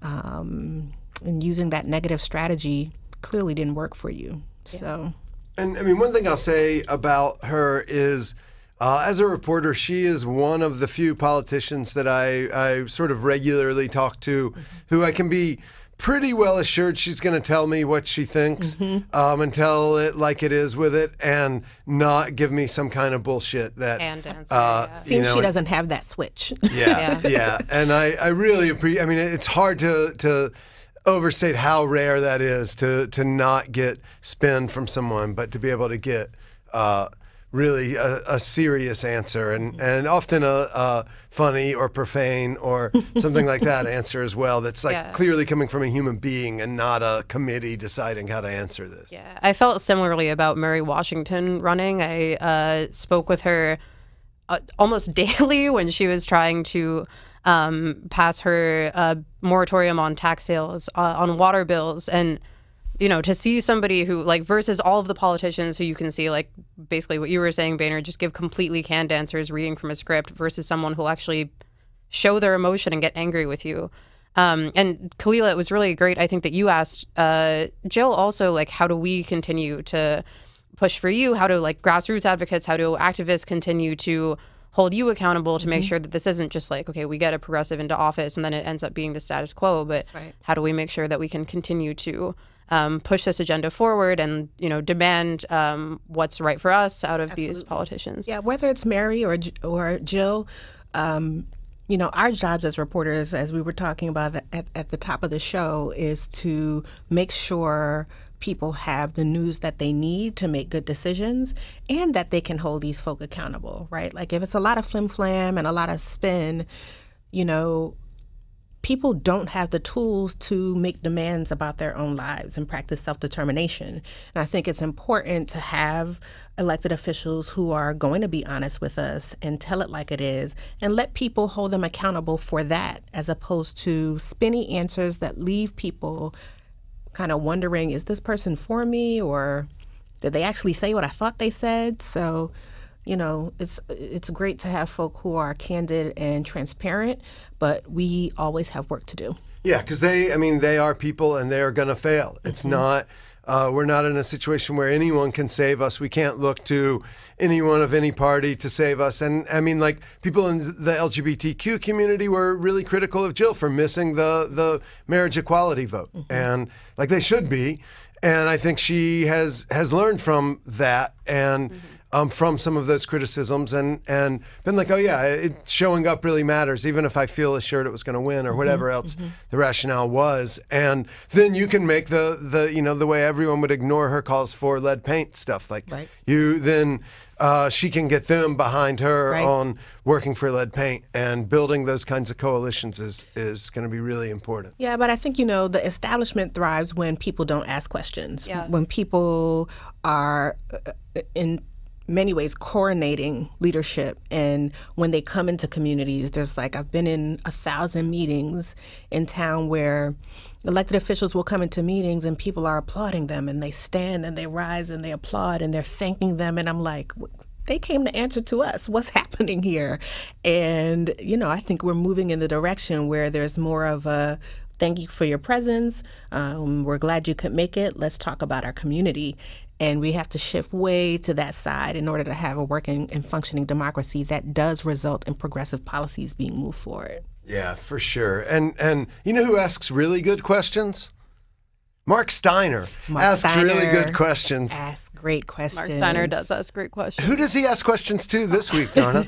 And using that negative strategy clearly didn't work for you. So, and I mean, one thing I'll say about her is, as a reporter, she is one of the few politicians that I sort of regularly talk to who I can be pretty well assured she's going to tell me what she thinks, and tell it like it is with it, and not give me some kind of bullshit that seems she doesn't have that switch. Yeah. And I really appreciate. I mean, it's hard to overstate how rare that is to not get spin from someone, but to be able to get really a serious answer, and often a funny or profane or something like that answer as well, that's like clearly coming from a human being and not a committee deciding how to answer this. Yeah, I felt similarly about Mary Washington running. I spoke with her almost daily when she was trying to pass her moratorium on tax sales, on water bills, and to see somebody who, like, versus all of the politicians who you can see, like, basically what you were saying, Baynard, just give completely canned answers, reading from a script, versus someone who'll actually show their emotion and get angry with you. And Khalilah, it was really great, I think, that you asked Jill also, like, how do we continue to push for you? How do, like, grassroots advocates, how do activists continue to hold you accountable to make sure that this isn't just like, okay, we get a progressive into office and then it ends up being the status quo, but how do we make sure that we can continue to push this agenda forward and, demand what's right for us out of these politicians? Yeah, whether it's Mary or Jill, our jobs as reporters, as we were talking about at the top of the show, is to make sure people have the news that they need to make good decisions, and that they can hold these folk accountable, right? Like, if it's a lot of flim-flam and a lot of spin, people don't have the tools to make demands about their own lives and practice self-determination. And I think it's important to have elected officials who are going to be honest with us and tell it like it is and let people hold them accountable for that, as opposed to spinny answers that leave people kind of wondering, is this person for me, or did they actually say what I thought they said? So, you know, it's great to have folk who are candid and transparent, but we always have work to do. Yeah, because they are people and they are going to fail. It's not, we're not in a situation where anyone can save us. We can't look to anyone of any party to save us. And I mean, like, people in the LGBTQ community were really critical of Jill for missing the marriage equality vote. And like, they should be. And I think she has learned from that and from some of those criticisms and been like, oh yeah, showing up really matters, even if I feel assured it was going to win or whatever else the rationale was. And then you can make the way everyone would ignore her calls for lead paint stuff. Like she can get them behind her on working for lead paint, and building those kinds of coalitions is going to be really important. Yeah, but I think, the establishment thrives when people don't ask questions. Yeah. When people are in many ways coordinating leadership, and when they come into communities, there's I've been in 1,000 meetings in town where elected officials will come into meetings and people are applauding them, and they stand and they rise and they applaud and they're thanking them, and I'm like, they came to answer to us. What's happening here? And I think we're moving in the direction where there's more of a thank you for your presence. We're glad you could make it. Let's talk about our community. And we have to shift way to that side in order to have a working and functioning democracy that does result in progressive policies being moved forward. Yeah, for sure. And you know who asks really good questions? Mark Steiner asks really good questions. Asks great questions. Mark Steiner does ask great questions. Who does he ask questions to this week, Dharna?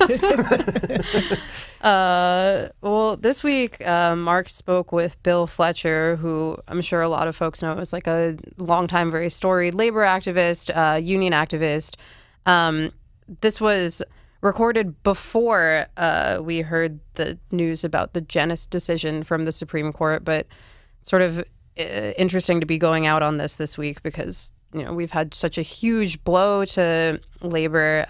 Well, this week, Mark spoke with Bill Fletcher, who I'm sure a lot of folks know is a longtime, very storied labor activist, union activist. This was recorded before we heard the news about the Janus decision from the Supreme Court, but sort of interesting to be going out on this week because we've had such a huge blow to labor.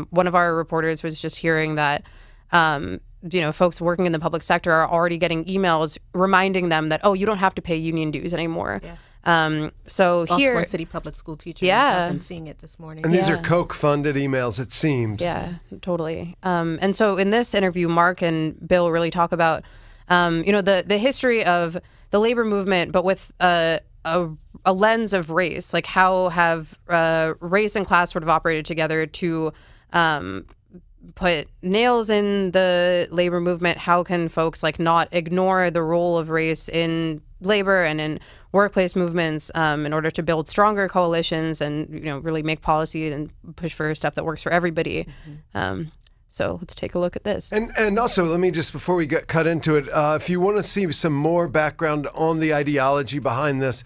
One of our reporters was just hearing that folks working in the public sector are already getting emails reminding them that, oh, you don't have to pay union dues anymore. Yeah. So Baltimore City public school teachers. I've been seeing it this morning. And these are Koch-funded emails, it seems. Yeah, totally. And so in this interview, Mark and Bill really talk about the history of the labor movement, but with a lens of race. Like, how have race and class sort of operated together to put nails in the labor movement? How can folks not ignore the role of race in labor and in workplace movements in order to build stronger coalitions and really make policy and push for stuff that works for everybody? So let's take a look at this. And also, let me just, before we get cut into it, if you want to see some more background on the ideology behind this,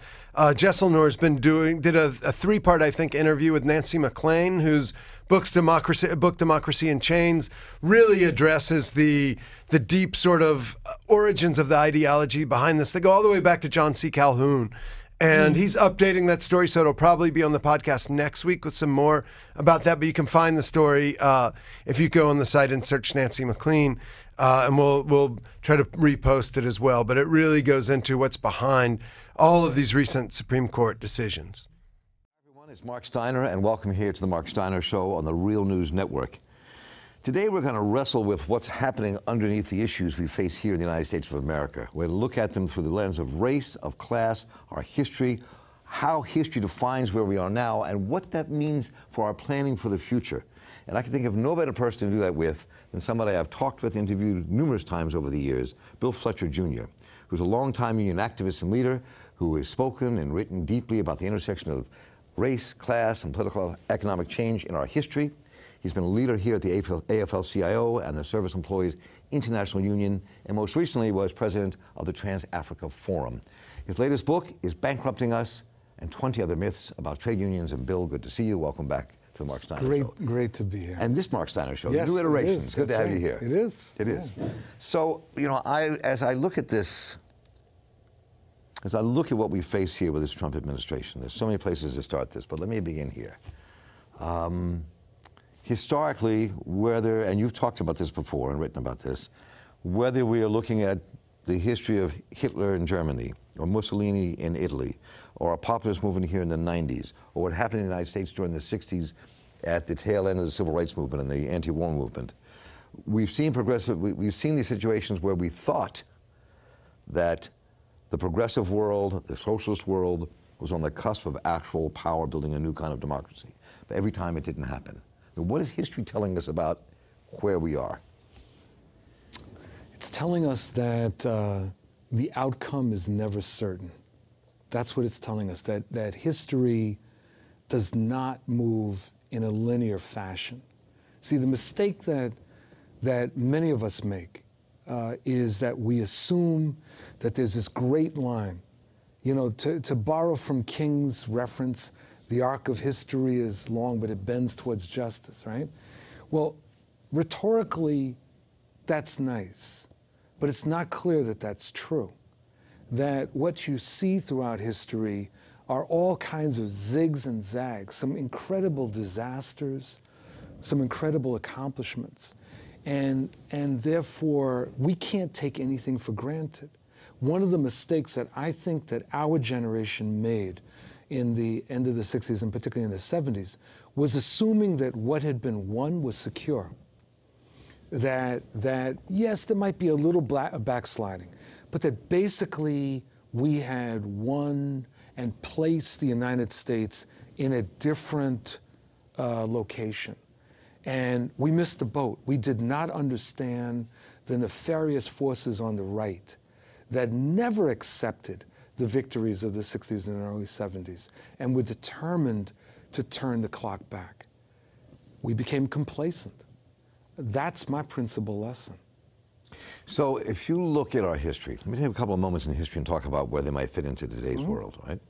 Jess Elnor's did a 3-part, I think, interview with Nancy McLean, whose book Democracy in Chains really addresses the deep sort of origins of the ideology behind this. They go all the way back to John C. Calhoun. And he's updating that story, so it'll probably be on the podcast next week with some more about that. But you can find the story if you go on the site and search Nancy McLean, and we'll try to repost it as well. But it really goes into what's behind all of these recent Supreme Court decisions. Hi, everyone. It's Mark Steiner, and welcome here to the Mark Steiner Show on the Real News Network. Today, we're going to wrestle with what's happening underneath the issues we face here in the United States of America. We're going to look at them through the lens of race, of class, our history, how history defines where we are now, and what that means for our planning for the future. And I can think of no better person to do that with than somebody I've talked with, interviewed numerous times over the years, Bill Fletcher, Jr., who's a longtime union activist and leader who has spoken and written deeply about the intersection of race, class, and political economic change in our history. He's been a leader here at the AFL-CIO and the Service Employees International Union, and most recently was president of the Trans-Africa Forum. His latest book is Bankrupting Us and 20 Other Myths About Trade Unions. And Bill, good to see you. Welcome back to the Mark Steiner Show. Great to be here. And this Mark Steiner Show, yes, new iteration. It's good to have you here. It is. It is. So, you know, as I look at this, as I look at what we face here with this Trump administration, there's so many places to start this, but let me begin here. Historically, whether, and you've talked about this before and written about this, whether we are looking at the history of Hitler in Germany, or Mussolini in Italy, or a populist movement here in the 90s, or what happened in the United States during the 60s at the tail end of the civil rights movement and the anti-war movement, we've seen we've seen these situations where we thought that the progressive world, the socialist world, was on the cusp of actual power, building a new kind of democracy. But every time it didn't happen. Now, what is history telling us about where we are? It's telling us that the outcome is never certain. That's what it's telling us, that history does not move in a linear fashion. See, the mistake that many of us make is that we assume that there's this great line. You know, to borrow from King's reference, the arc of history is long, but it bends towards justice, right? Well, rhetorically, that's nice, but it's not clear that that's true. That what you see throughout history are all kinds of zigs and zags, some incredible disasters, some incredible accomplishments. And therefore, we can't take anything for granted. One of the mistakes that I think that our generation made in the end of the 60s and particularly in the 70s was assuming that what had been won was secure. That yes, there might be a little backsliding, but that basically we had won and placed the United States in a different location. And we missed the boat. We did not understand the nefarious forces on the right that never accepted the victories of the 60s and early 70s and were determined to turn the clock back. We became complacent. That's my principal lesson. So if you look at our history, let me take a couple of moments in history and talk about where they might fit into today's world, right?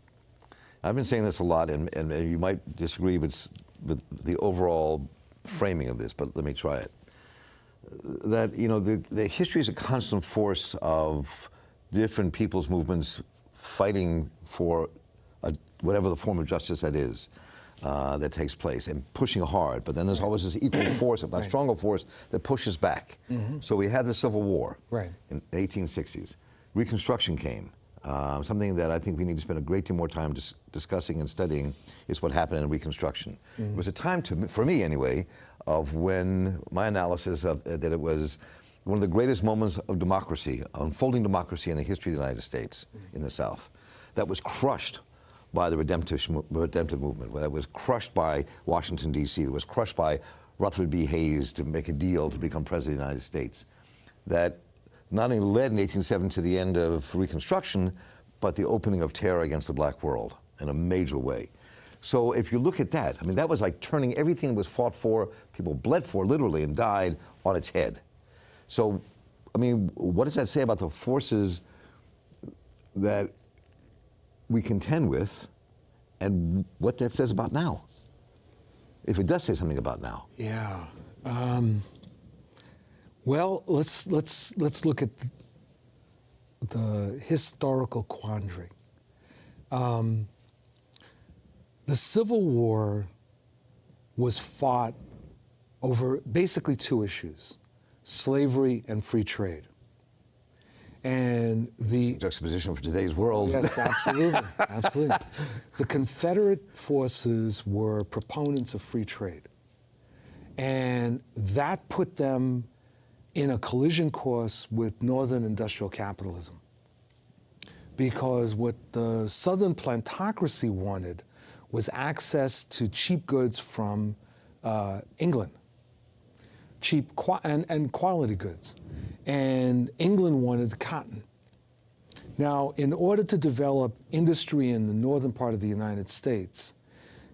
I've been saying this a lot, and you might disagree with the overall framing of this, but let me try it. That, you know, the history is a constant force of different people's movements fighting for whatever the form of justice that is that takes place and pushing hard. But then there's always this equal force, if not stronger force, that pushes back. So we had the Civil War in the 1860s. Reconstruction came. Something that I think we need to spend a great deal more time discussing and studying is what happened in Reconstruction. It was a time, for me anyway, of when my analysis of that it was one of the greatest moments of democracy, unfolding democracy in the history of the United States in the South, that was crushed by the redemptive movement, that was crushed by Washington, D.C., that was crushed by Rutherford B. Hayes to make a deal to become President of the United States, that not only led in 1870 to the end of Reconstruction, but the opening of terror against the black world in a major way. So if you look at that, I mean, that was like turning everything that was fought for, people bled for literally and died on its head. So, I mean, what does that say about the forces that we contend with and what that says about now? If it does say something about now. Yeah. Well, let's look at the historical quandary. The Civil War was fought over basically two issues: slavery and free trade. And the juxtaposition for today's world. Yes, absolutely, absolutely. The Confederate forces were proponents of free trade, and that put them in a collision course with Northern industrial capitalism. Because what the Southern plantocracy wanted was access to cheap goods from England, cheap and quality goods. And England wanted cotton. Now, in order to develop industry in the northern part of the United States,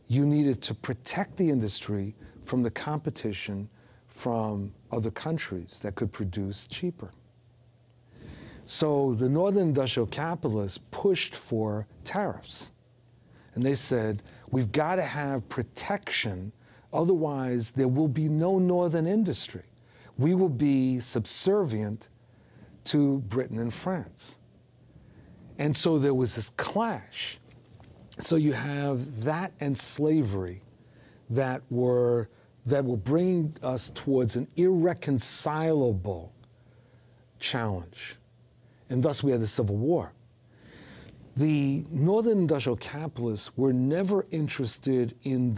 you needed to protect the industry from the competition from other countries that could produce cheaper. So the Northern industrial capitalists pushed for tariffs. And they said, we've got to have protection Otherwise, there will be no northern industry. We will be subservient to Britain and France. And so there was this clash. So you have that and slavery that were bringing us towards an irreconcilable challenge. And thus we had the Civil War. The northern industrial capitalists were never interested in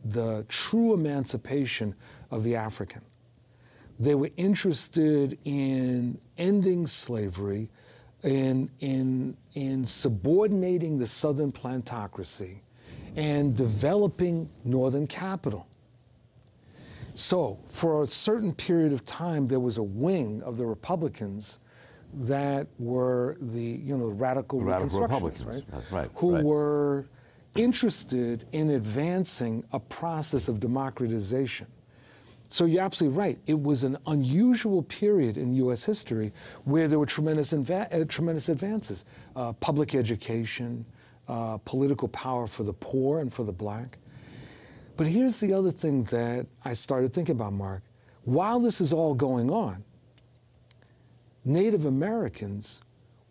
the true emancipation of the African. They were interested in ending slavery, in subordinating the southern plantocracy, and developing northern capital. So for a certain period of time, there was a wing of the Republicans that were the radical Reconstructionists, right? Who were interested in advancing a process of democratization. So you're absolutely right. It was an unusual period in U.S. history where there were tremendous advances. Public education, political power for the poor and for the black. But here's the other thing that I started thinking about, Mark. While this is all going on, Native Americans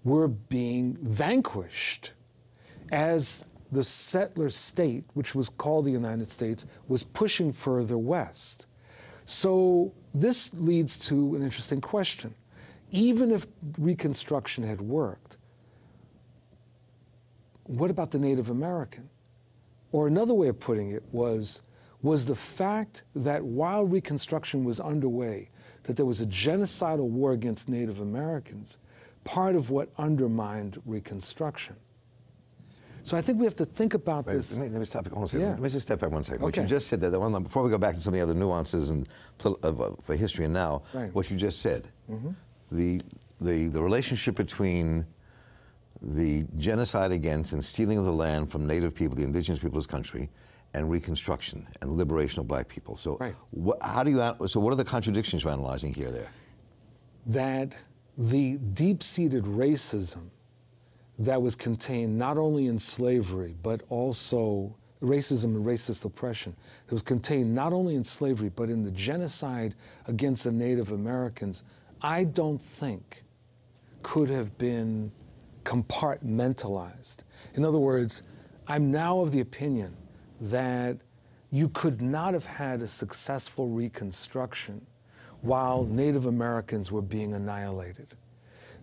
were being vanquished as the settler state, which was called the United States, was pushing further west. So this leads to an interesting question. Even if Reconstruction had worked, what about the Native American? Or another way of putting it was the fact that while Reconstruction was underway, that there was a genocidal war against Native Americans, part of what undermined Reconstruction. So I think we have to think about this. Let me stop. Let me just step back one second. Okay. What you just said there, before we go back to some of the other nuances and for history and now, what you just said, the relationship between the genocide against and stealing of the land from Native people, the indigenous people of this country, and Reconstruction and liberation of black people. So, what are the contradictions you're analyzing here? That the deep-seated racism that was contained not only in slavery, but also racism and racist oppression, that was contained not only in slavery, but in the genocide against the Native Americans, I don't think could have been compartmentalized. In other words, I'm now of the opinion that you could not have had a successful Reconstruction while Native Americans were being annihilated.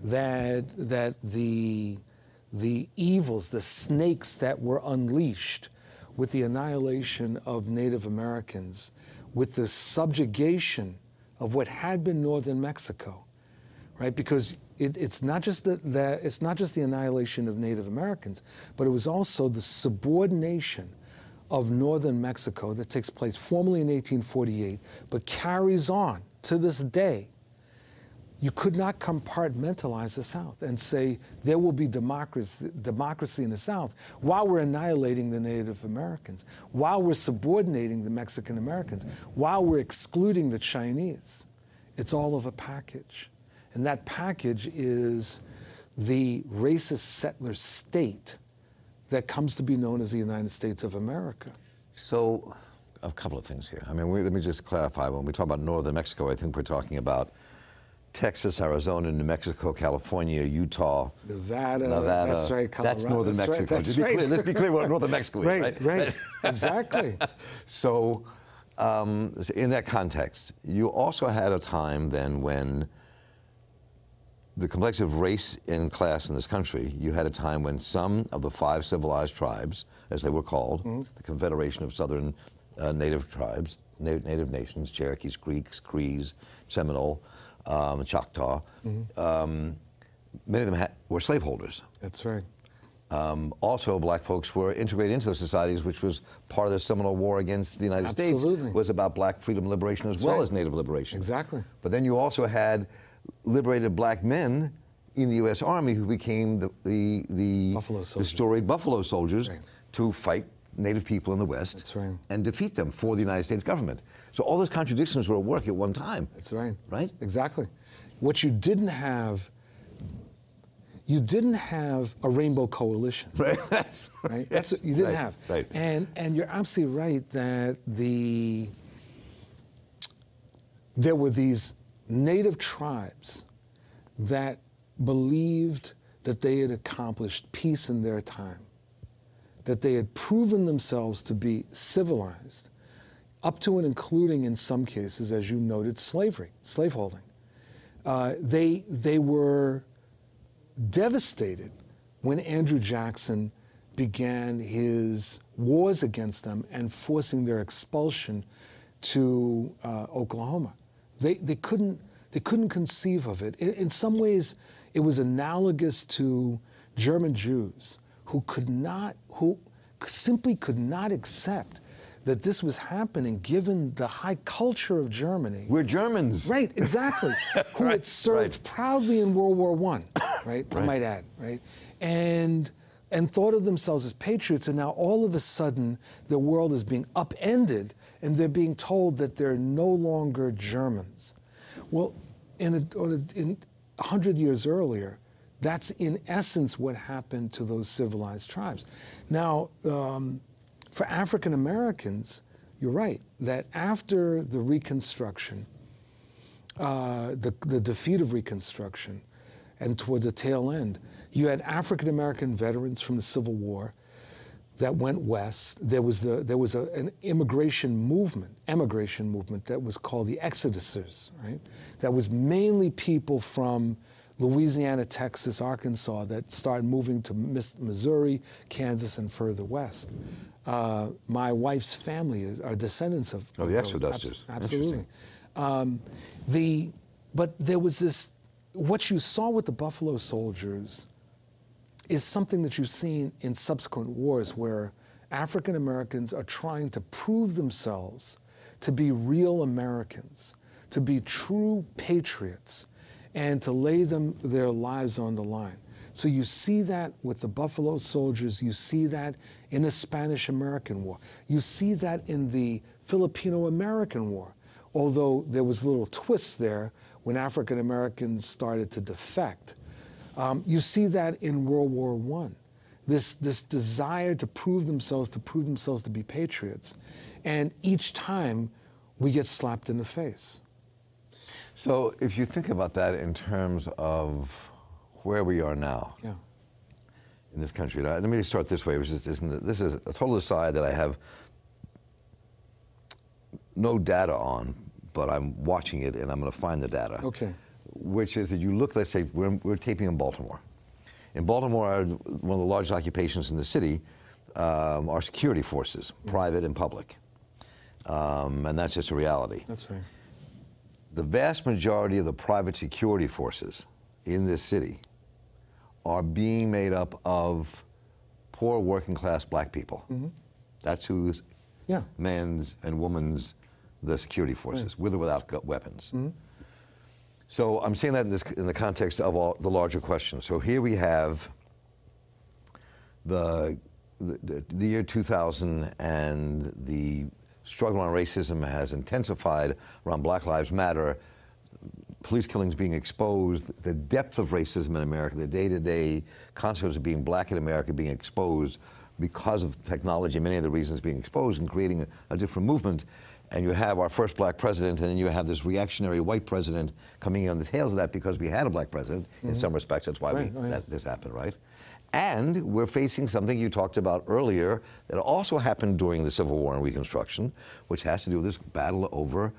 That the evils, the snakes that were unleashed with the annihilation of Native Americans, with the subjugation of what had been northern Mexico, right? Because it's not just the annihilation of Native Americans, but it was also the subordination of northern Mexico that takes place formally in 1848, but carries on to this day. You could not compartmentalize the South and say there will be democracy in the South while we're annihilating the Native Americans, while we're subordinating the Mexican Americans, while we're excluding the Chinese. It's all of a package. And that package is the racist settler state that comes to be known as the United States of America. So, a couple of things here. I mean, let me just clarify. When we talk about northern Mexico, I think we're talking about Texas, Arizona, New Mexico, California, Utah, Nevada. That's right, Colorado. That's northern Mexico. Right, that's right. Let's be clear what northern Mexico is, right? Exactly. So, in that context, you also had a time then when the complexity of race and class in this country, you had a time when some of the 5 civilized tribes, as they were called, the Confederation of Southern Native Tribes, Native Nations, Cherokees, Creeks, Crees, Seminole, Choctaw, many of them were slaveholders. That's right. Also, black folks were integrated into those societies, which was part of the Seminole War against the United States. Was about black freedom liberation as well as Native liberation. Exactly. But then you also had liberated black men in the U.S. Army who became the storied Buffalo Soldiers to fight Native people in the West and defeat them for the United States government. So all those contradictions were at work at one time. That's right. Right? Exactly. What you didn't have, you didn't have a rainbow coalition. Right. Right? That's what you didn't have. Right. And you're absolutely right that there were these native tribes that believed that they had accomplished peace in their time, that they had proven themselves to be civilized, up to and including, in some cases, as you noted, slaveholding. They were devastated when Andrew Jackson began his wars against them and forcing their expulsion to Oklahoma. They couldn't conceive of it. In some ways, it was analogous to German Jews who simply could not accept that this was happening given the high culture of Germany. We're Germans. Right, exactly. Who had served proudly in World War I, right? I might add, right? And thought of themselves as patriots, and now all of a sudden the world is being upended and they're being told that they're no longer Germans. Well, in 100 years earlier, that's in essence what happened to those civilized tribes. Now, for African Americans, you're right, that after the Reconstruction, the defeat of Reconstruction, and towards the tail end, you had African American veterans from the Civil War that went west. There was an emigration movement that was called the Exodusers, right? That was mainly people from Louisiana, Texas, Arkansas that started moving to Missouri, Kansas, and further west. My wife's family are descendants of the Exodusters. Absolutely. But there was this, what you saw with the Buffalo Soldiers is something that you've seen in subsequent wars where African Americans are trying to prove themselves to be real Americans, to be true patriots, and to lay their lives on the line. So you see that with the Buffalo Soldiers, you see that in the Spanish-American War, you see that in the Filipino-American War, although there was little twists there when African Americans started to defect. You see that in World War I, this desire to prove themselves to be patriots, and each time we get slapped in the face. So if you think about that in terms of where we are now in this country, let me start this way, this is a total aside that I have no data on, but I'm watching it and I'm going to find the data. Okay. Which is that you look, let's say, we're taping in Baltimore. In Baltimore, one of the largest occupations in the city are security forces, private and public. And that's just a reality. That's right. The vast majority of the private security forces in this city are being made up of poor working class black people. Mm-hmm. That's who's men's and women's the security forces, with or without weapons. Mm-hmm. So I'm saying that in the context of the larger question. So here we have the year 2000, and the struggle on racism has intensified around Black Lives Matter, police killings being exposed, the depth of racism in America, the day-to-day consequences of being black in America being exposed because of technology, many of the reasons being exposed and creating a different movement. And you have our first black president, and then you have this reactionary white president coming in on the tails of that because we had a black president. In some respects, that's why this happened, right? And we're facing something you talked about earlier that also happened during the Civil War and Reconstruction, which has to do with this battle over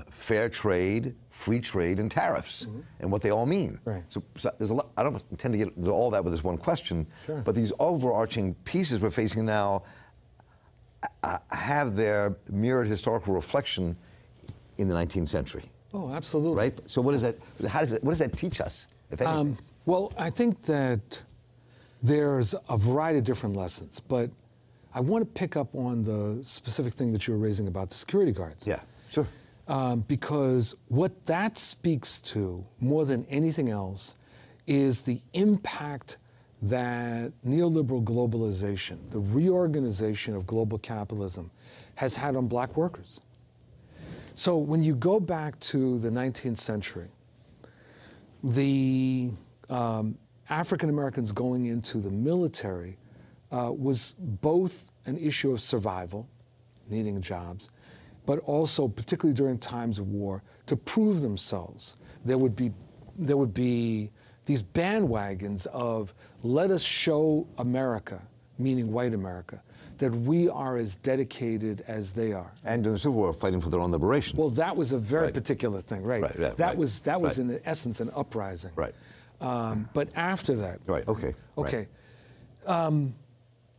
fair trade, free trade, and tariffs, and what they all mean. Right. So there's a lot. I don't intend to get into all that with this one question, but these overarching pieces we're facing now have their mirrored historical reflection in the 19th century. Oh, absolutely. Right? So what does that, what does that teach us, if anything? Well, I think that there's a variety of different lessons, but I want to pick up on the specific thing that you were raising about the security guards. Yeah, sure. Because what that speaks to, more than anything else, is the impact that neoliberal globalization, the reorganization of global capitalism, has had on black workers. So when you go back to the 19th century, the African Americans going into the military was both an issue of survival, needing jobs, but also, particularly during times of war, to prove themselves. There would be these bandwagons of, let us show America, meaning white America, that we are as dedicated as they are. And in the Civil War, fighting for their own liberation. Well, that was a very particular thing, right? That was right. in essence an uprising. Right. But after that. Right. Okay. Okay. Right.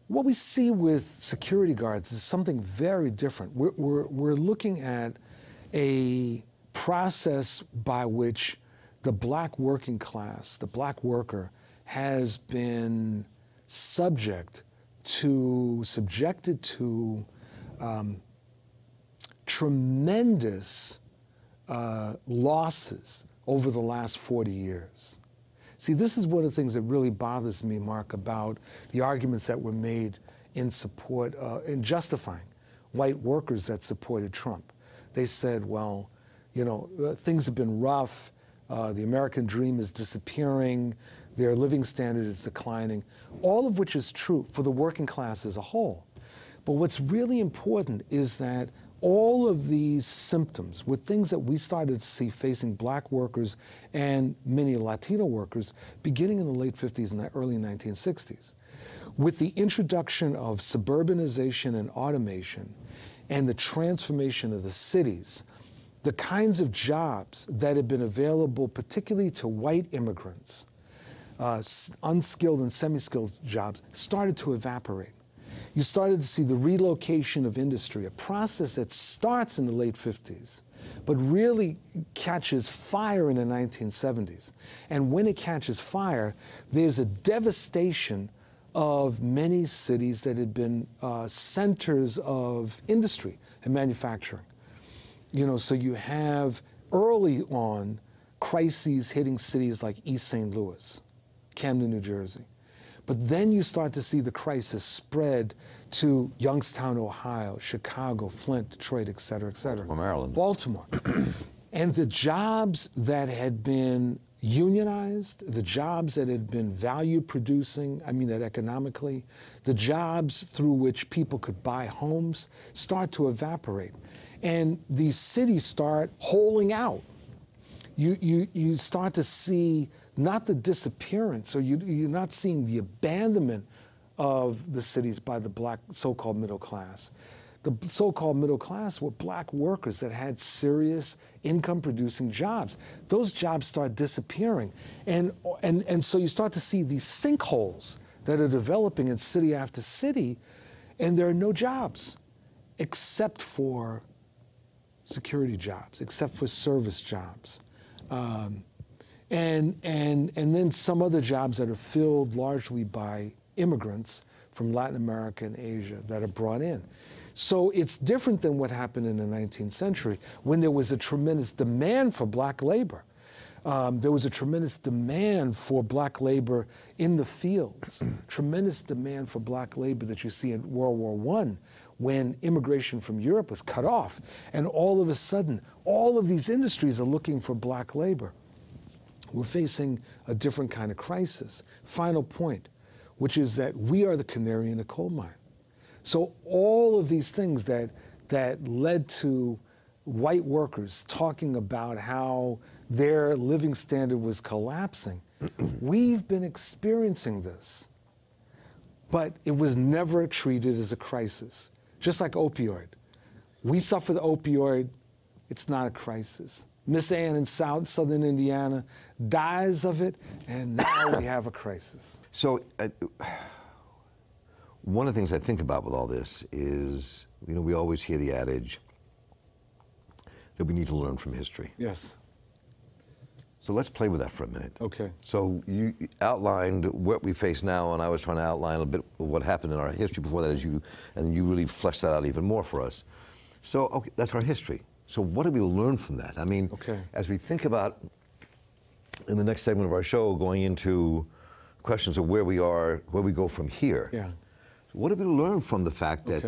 What we see with security guards is something very different. We're looking at a process by which the black working class, the black worker, has been subjected to tremendous losses over the last 40 years. See, this is one of the things that really bothers me, Mark, about the arguments that were made in support, in justifying white workers that supported Trump. They said, well, you know, things have been rough, the American dream is disappearing, their living standard is declining, all of which is true for the working class as a whole. But what's really important is that all of these symptoms were things that we started to see facing black workers and many Latino workers beginning in the late 50s and the early 1960s. With the introduction of suburbanization and automation and the transformation of the cities, the kinds of jobs that had been available particularly to white immigrants, unskilled and semi-skilled jobs, started to evaporate. You started to see the relocation of industry, a process that starts in the late 50s, but really catches fire in the 1970s. And when it catches fire, there's a devastation of many cities that had been centers of industry and manufacturing. You know, so you have early on crises hitting cities like East St. Louis, Camden, New Jersey. But then you start to see the crisis spread to Youngstown, Ohio, Chicago, Flint, Detroit, et cetera, et cetera. Maryland. Baltimore. And the jobs that had been unionized, the jobs that had been value producing, I mean that economically, the jobs through which people could buy homes start to evaporate. And these cities start holing out. You start to see not the disappearance, or you're not seeing the abandonment of the cities by the black so-called middle class. The so-called middle class were black workers that had serious income-producing jobs. Those jobs start disappearing. And so you start to see these sinkholes that are developing in city after city, and there are no jobs except for security jobs, except for service jobs. And then some other jobs that are filled largely by immigrants from Latin America and Asia that are brought in. So it's different than what happened in the 19th century when there was a tremendous demand for black labor. There was a tremendous demand for black labor in the fields, tremendous demand for black labor that you see in World War I when immigration from Europe was cut off. And all of a sudden, all of these industries are looking for black labor. We're facing a different kind of crisis. Final point, which is that we are the canary in the coal mine. So all of these things that led to white workers talking about how their living standard was collapsing, we've been experiencing this, but it was never treated as a crisis. Just like opioid. We suffer the opioid, it's not a crisis. Miss Ann in southern Indiana dies of it, and now we have a crisis. So one of the things I think about with all this is, you know, we always hear the adage that we need to learn from history. Yes. So let's play with that for a minute. Okay. So you outlined what we face now, and I was trying to outline a bit of what happened in our history before that, and you really fleshed that out even more for us. So, okay, that's our history. So what do we learn from that? I mean, as we think about, in the next segment of our show, going into questions of where we are, where we go from here. Yeah. What have we learned from the fact that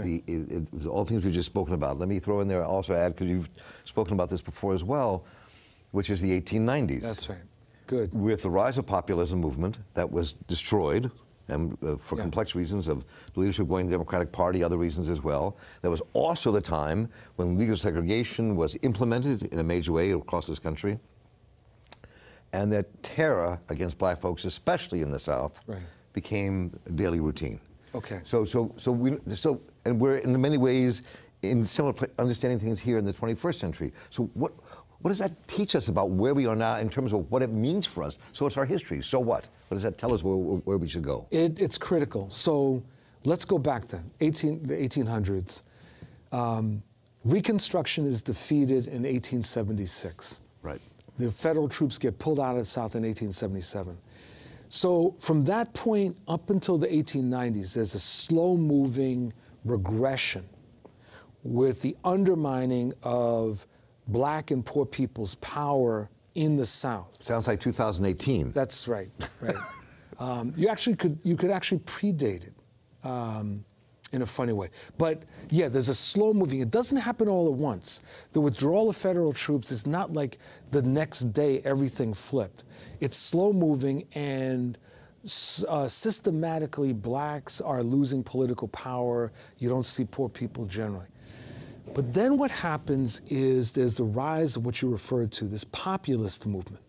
all things we've just spoken about? Let me throw in there, also add, because you've spoken about this before as well, which is the 1890s. That's right. Good. With the rise of populism movement that was destroyed, and for complex reasons of the leadership going to the Democratic Party, other reasons as well. That was also the time when legal segregation was implemented in a major way across this country. And that terror against black folks, especially in the South, became daily routine. Okay. And we're in many ways in similar understanding things here in the 21st century. So what does that teach us about where we are now in terms of what it means for us? So it's our history. So what? What does that tell us where we should go? It's critical. So let's go back then, the 1800s. Reconstruction is defeated in 1876. Right. The federal troops get pulled out of the South in 1877. So from that point up until the 1890s, there's a slow-moving regression with the undermining of black and poor people's power in the South. Sounds like 2018. That's right, right. You could actually predate it in a funny way. But yeah, there's a slow moving. It doesn't happen all at once. The withdrawal of federal troops is not like the next day everything flipped. It's slow moving, and systematically blacks are losing political power. You don't see poor people generally. But then what happens is there's the rise of what you referred to, this populist movement.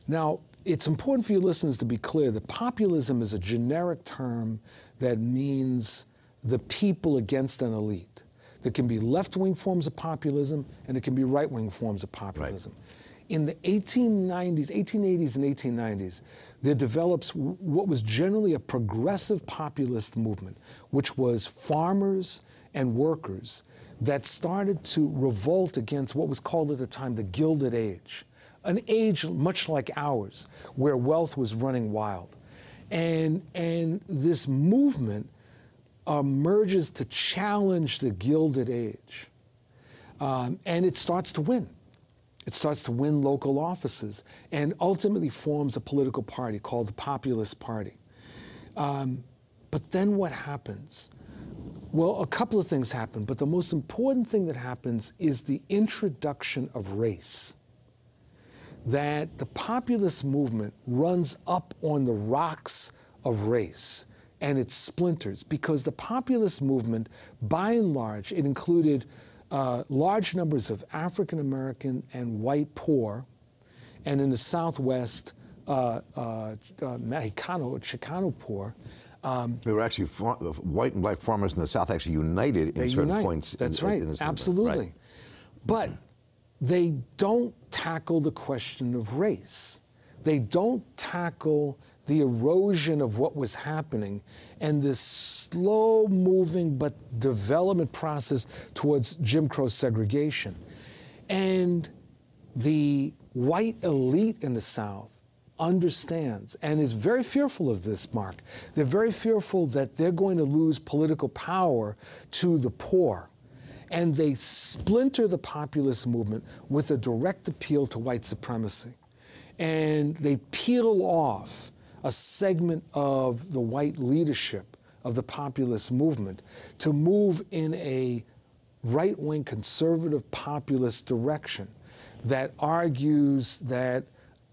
Now, it's important for your listeners to be clear that populism is a generic term that means the people against an elite. There can be left-wing forms of populism, and there can be right-wing forms of populism. Right. In the 1880s and 1890s, there develops what was generally a progressive populist movement, which was farmers and workers that started to revolt against what was called at the time the Gilded Age, an age much like ours, where wealth was running wild. And this movement emerges to challenge the Gilded Age. And it starts to win. It starts to win local offices and ultimately forms a political party called the Populist Party. But then what happens? Well, a couple of things happen, but the most important thing that happens is the introduction of race. That the populist movement runs up on the rocks of race and it splinters, because the populist movement, by and large, it included large numbers of African American and white poor, and in the Southwest, Mexicano or Chicano poor. There were actually white and black farmers in the South actually united in certain points. That's right, in this absolutely. Right. But they don't tackle the question of race. They don't tackle the erosion of what was happening and this slow-moving but development process towards Jim Crow segregation. And the white elite in the South understands and is very fearful of this, Mark. They're very fearful that they're going to lose political power to the poor. And they splinter the populist movement with a direct appeal to white supremacy. And they peel off a segment of the white leadership of the populist movement to move in a right-wing conservative populist direction that argues that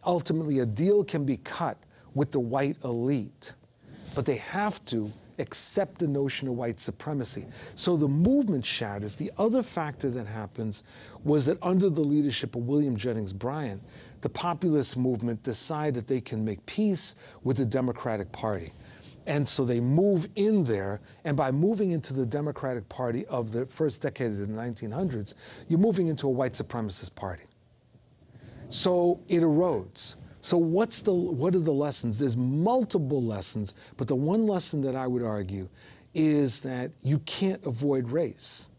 ultimately a deal can be cut with the white elite, but they have to accept the notion of white supremacy. So the movement shatters. The other factor that happens was that under the leadership of William Jennings Bryan, the populist movement decided that they can make peace with the Democratic Party. And so they move in there, and by moving into the Democratic Party of the first decade of the 1900s, you're moving into a white supremacist party. So it erodes. So what are the lessons? There's multiple lessons, but the one lesson that I would argue is that you can't avoid race.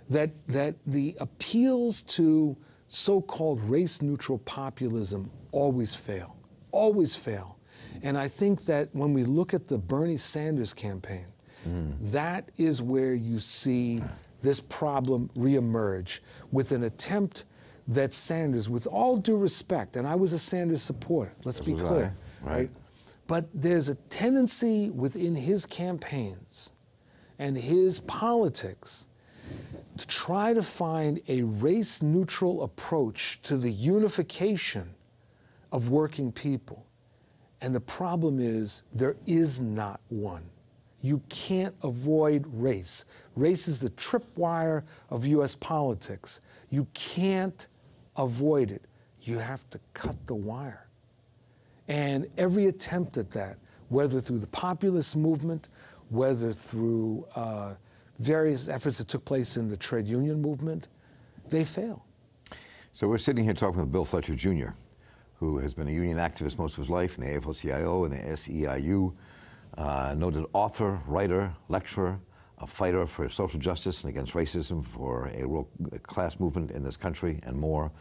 That the appeals to so-called race-neutral populism always fail, always fail. And I think that when we look at the Bernie Sanders campaign, that is where you see this problem reemerge with an attempt that Sanders, with all due respect, and I was a Sanders supporter, let's be clear, right? But there's a tendency within his campaigns and his politics to try to find a race-neutral approach to the unification of working people. And the problem is there is not one. You can't avoid race. Race is the tripwire of US politics. You can't avoid it. You have to cut the wire. And every attempt at that, whether through the populist movement, whether through various efforts that took place in the trade union movement, they fail. So we're sitting here talking with Bill Fletcher, Jr., who has been a union activist most of his life in the AFL-CIO and the SEIU, noted author, writer, lecturer, a fighter for social justice and against racism, for a real class movement in this country, and more.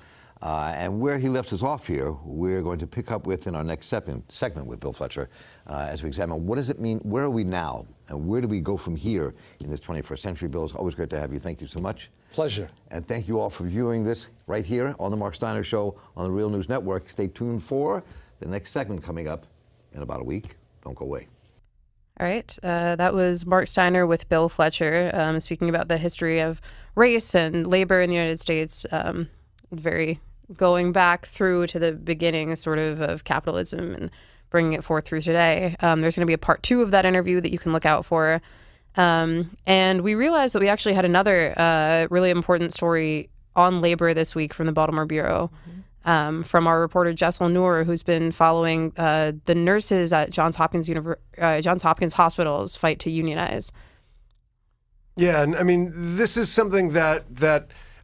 And where he left us off here, we're going to pick up with in our next segment with Bill Fletcher as we examine what does it mean, where are we now, and where do we go from here in this 21st century. Bill, it's always great to have you. Thank you so much. Pleasure. And thank you all for viewing this right here on the Mark Steiner Show on the Real News Network. Stay tuned for the next segment coming up in about a week. Don't go away. All right. That was Mark Steiner with Bill Fletcher speaking about the history of race and labor in the United States, going back through to the beginning sort of capitalism and bringing it forth through today. There's going to be a part 2 of that interview that you can look out for. And we realized that we actually had another really important story on labor this week from the Baltimore Bureau, from our reporter Jessel Noor, who's been following the nurses at Johns Hopkins Hospital's fight to unionize. Yeah, and I mean, this is something that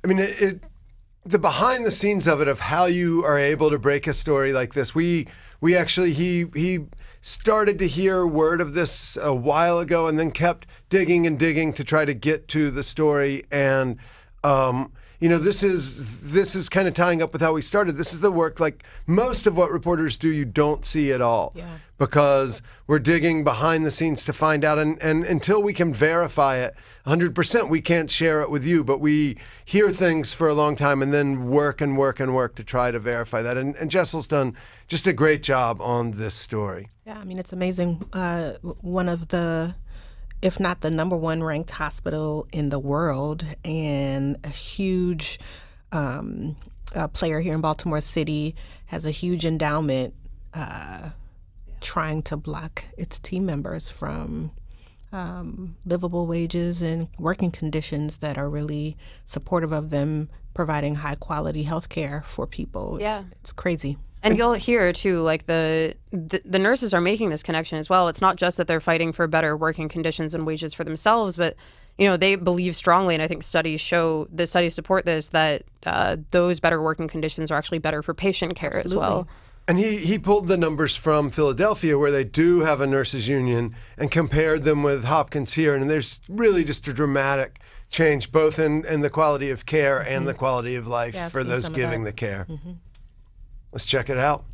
I mean, the behind the scenes of it, of how you are able to break a story like this. We actually, he started to hear word of this a while ago and then kept digging and digging to try to get to the story. And, you know, this is kind of tying up with how we started. This is the work, like most of what reporters do, you don't see at all. Yeah. Because we're digging behind the scenes to find out. And until we can verify it 100%, we can't share it with you. But we hear things for a long time and then work and work and work to try to verify that. And Jessel's done just a great job on this story. Yeah, I mean, it's amazing. One of the, if not the #1 ranked hospital in the world, and a huge player here in Baltimore City, has a huge endowment trying to block its team members from livable wages and working conditions that are really supportive of them providing high quality health care for people. It's crazy. And you'll hear too, like the nurses are making this connection as well. It's not just that they're fighting for better working conditions and wages for themselves, but you know, they believe strongly, and I think studies support this, that those better working conditions are actually better for patient care as well. And he pulled the numbers from Philadelphia, where they do have a nurses union, and compared them with Hopkins here. And there's really just a dramatic change, both in the quality of care and the quality of life for those giving the care. Let's check it out.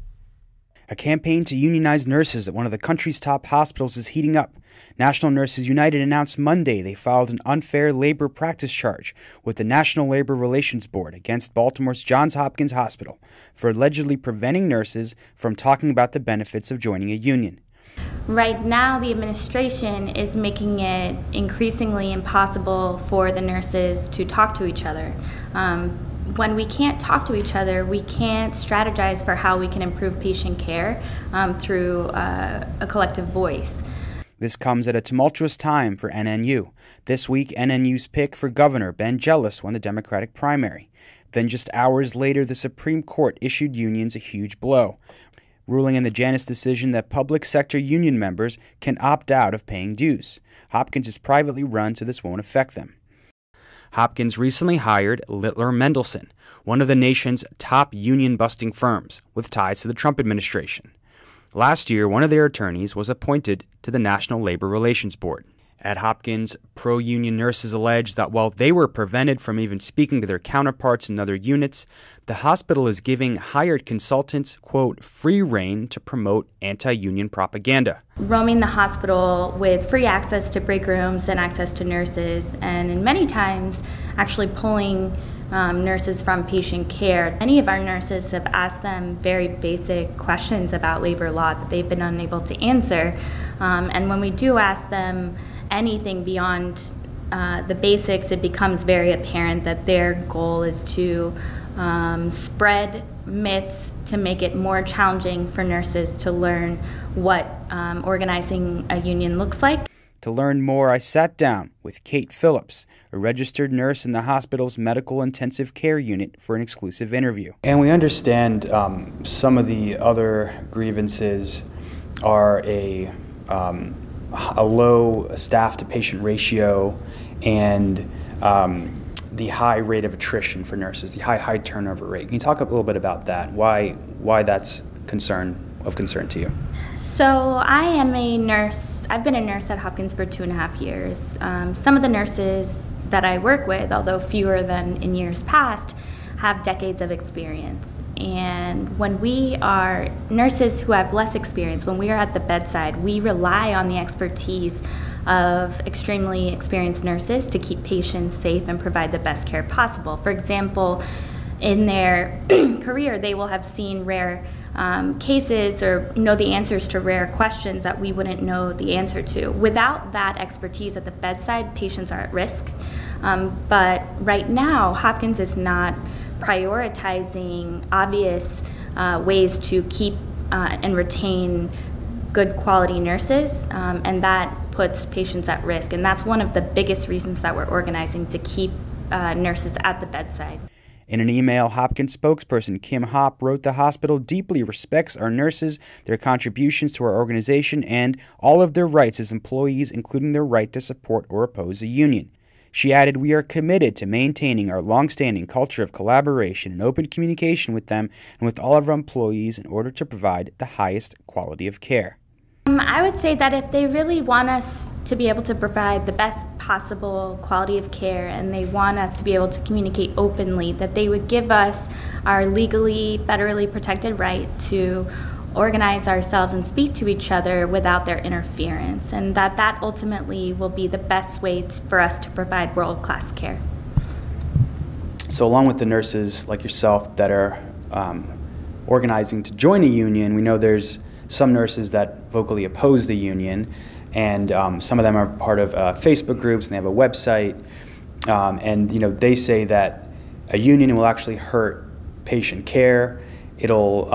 A campaign to unionize nurses at one of the country's top hospitals is heating up. National Nurses United announced Monday they filed an unfair labor practice charge with the National Labor Relations Board against Baltimore's Johns Hopkins Hospital for allegedly preventing nurses from talking about the benefits of joining a union. Right now, the administration is making it increasingly impossible for the nurses to talk to each other. When we can't talk to each other, we can't strategize for how we can improve patient care through a collective voice. This comes at a tumultuous time for NNU. This week, NNU's pick for governor, Ben Jealous, won the Democratic primary. Then just hours later, the Supreme Court issued unions a huge blow, ruling in the Janus decision that public sector union members can opt out of paying dues. Hopkins is privately run, so this won't affect them. Hopkins recently hired Littler Mendelsohn, one of the nation's top union-busting firms, with ties to the Trump administration. Last year, one of their attorneys was appointed to the National Labor Relations Board. At Hopkins, pro-union nurses alleged that while they were prevented from even speaking to their counterparts in other units, the hospital is giving hired consultants, quote, free rein to promote anti-union propaganda. Roaming the hospital with free access to break rooms and access to nurses, and many times actually pulling nurses from patient care. Many of our nurses have asked them very basic questions about labor law that they've been unable to answer. And when we do ask them anything beyond the basics, it becomes very apparent that their goal is to spread myths to make it more challenging for nurses to learn what organizing a union looks like. To learn more, I sat down with Kate Phillips, a registered nurse in the hospital's medical intensive care unit, for an exclusive interview. And we understand some of the other grievances are a low staff-to-patient ratio and the high rate of attrition for nurses, the high turnover rate. Can you talk a little bit about that? Why that's of concern to you? So I am a nurse. I've been a nurse at Hopkins for 2.5 years. Some of the nurses that I work with, although fewer than in years past, have decades of experience. And when we are nurses who have less experience, when we are at the bedside, we rely on the expertise of extremely experienced nurses to keep patients safe and provide the best care possible. For example, in their career, they will have seen rare cases or know the answers to rare questions that we wouldn't know the answer to. Without that expertise at the bedside, patients are at risk. But right now, Hopkins is not prioritizing obvious ways to keep and retain good quality nurses, and that puts patients at risk. And that's one of the biggest reasons that we're organizing, to keep nurses at the bedside. In an email, Hopkins spokesperson Kim Hopp wrote, "The hospital deeply respects our nurses, their contributions to our organization, and all of their rights as employees, including their right to support or oppose a union." She added, "We are committed to maintaining our longstanding culture of collaboration and open communication with them and with all of our employees in order to provide the highest quality of care." I would say that if they really want us to be able to provide the best possible quality of care and they want us to be able to communicate openly, that they would give us our legally, federally protected right to organize ourselves and speak to each other without their interference, and that ultimately will be the best way for us to provide world-class care. So along with the nurses like yourself that are organizing to join a union, we know there's some nurses that vocally oppose the union, and some of them are part of Facebook groups, and they have a website, and they say that a union will actually hurt patient care. It'll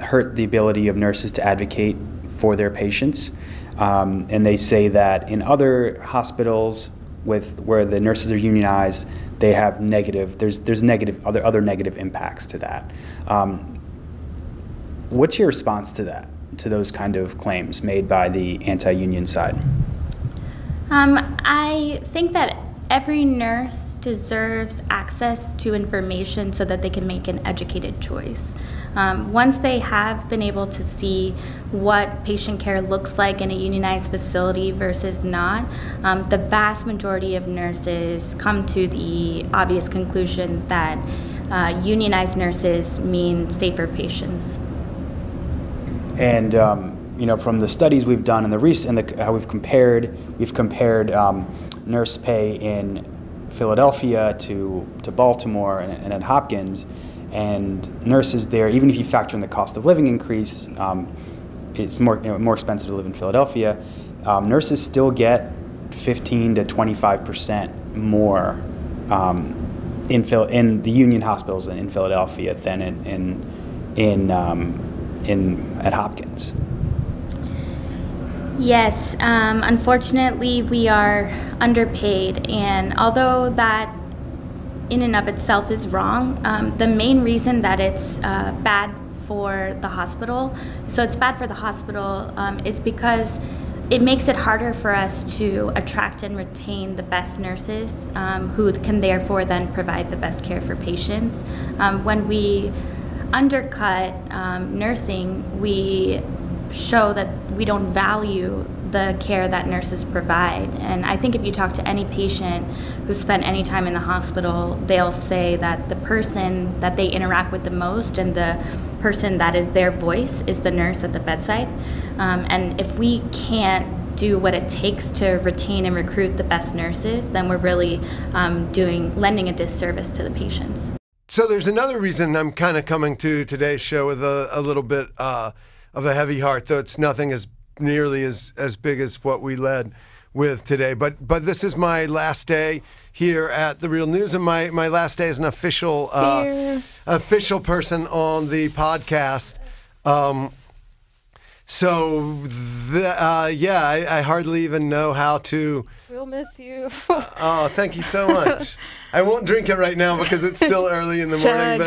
hurt the ability of nurses to advocate for their patients, and they say that in other hospitals where the nurses are unionized, they have there's other negative impacts to that. What's your response to that? To those kind of claims made by the anti-union side? I think that every nurse deserves access to information so that they can make an educated choice. Once they have been able to see what patient care looks like in a unionized facility versus not, the vast majority of nurses come to the obvious conclusion that unionized nurses mean safer patients. And from the studies we've done and how we've compared nurse pay in Philadelphia to Baltimore and at Hopkins, and nurses there, even if you factor in the cost of living increase, it's more expensive to live in Philadelphia. Nurses still get 15 to 25% more in the union hospitals in Philadelphia than at Hopkins. Yes, unfortunately we are underpaid, and although that in and of itself is wrong, the main reason that it's bad for the hospital, is because it makes it harder for us to attract and retain the best nurses who can therefore then provide the best care for patients. When we undercut nursing, we show that we don't value the care that nurses provide. And I think if you talk to any patient who spent any time in the hospital, they'll say that the person that they interact with the most and the person that is their voice is the nurse at the bedside. And if we can't do what it takes to retain and recruit the best nurses, then we're really lending a disservice to the patients. So there's another reason I'm kind of coming to today's show with a little bit of a heavy heart, though it's nothing as nearly as big as what we led with today. But this is my last day here at The Real News, and my last day as an official person on the podcast. I hardly even know how to. We'll miss you. Oh, thank you so much. I won't drink it right now because it's still early in the morning.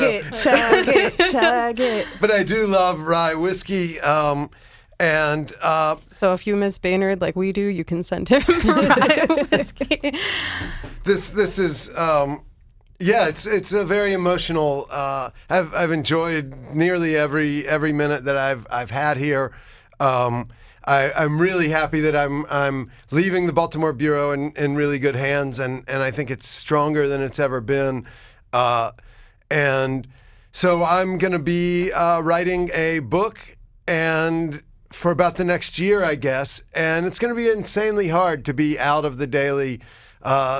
Chug it. But I do love rye whiskey. So if you miss Baynard like we do, you can send him rye whiskey. This is it's a very emotional. I've enjoyed nearly every minute that I've had here. I'm really happy that I'm leaving the Baltimore Bureau in really good hands, and I think it's stronger than it's ever been. And so I'm going to be writing a book and for about the next year, I guess, and it's going to be insanely hard to be out of the daily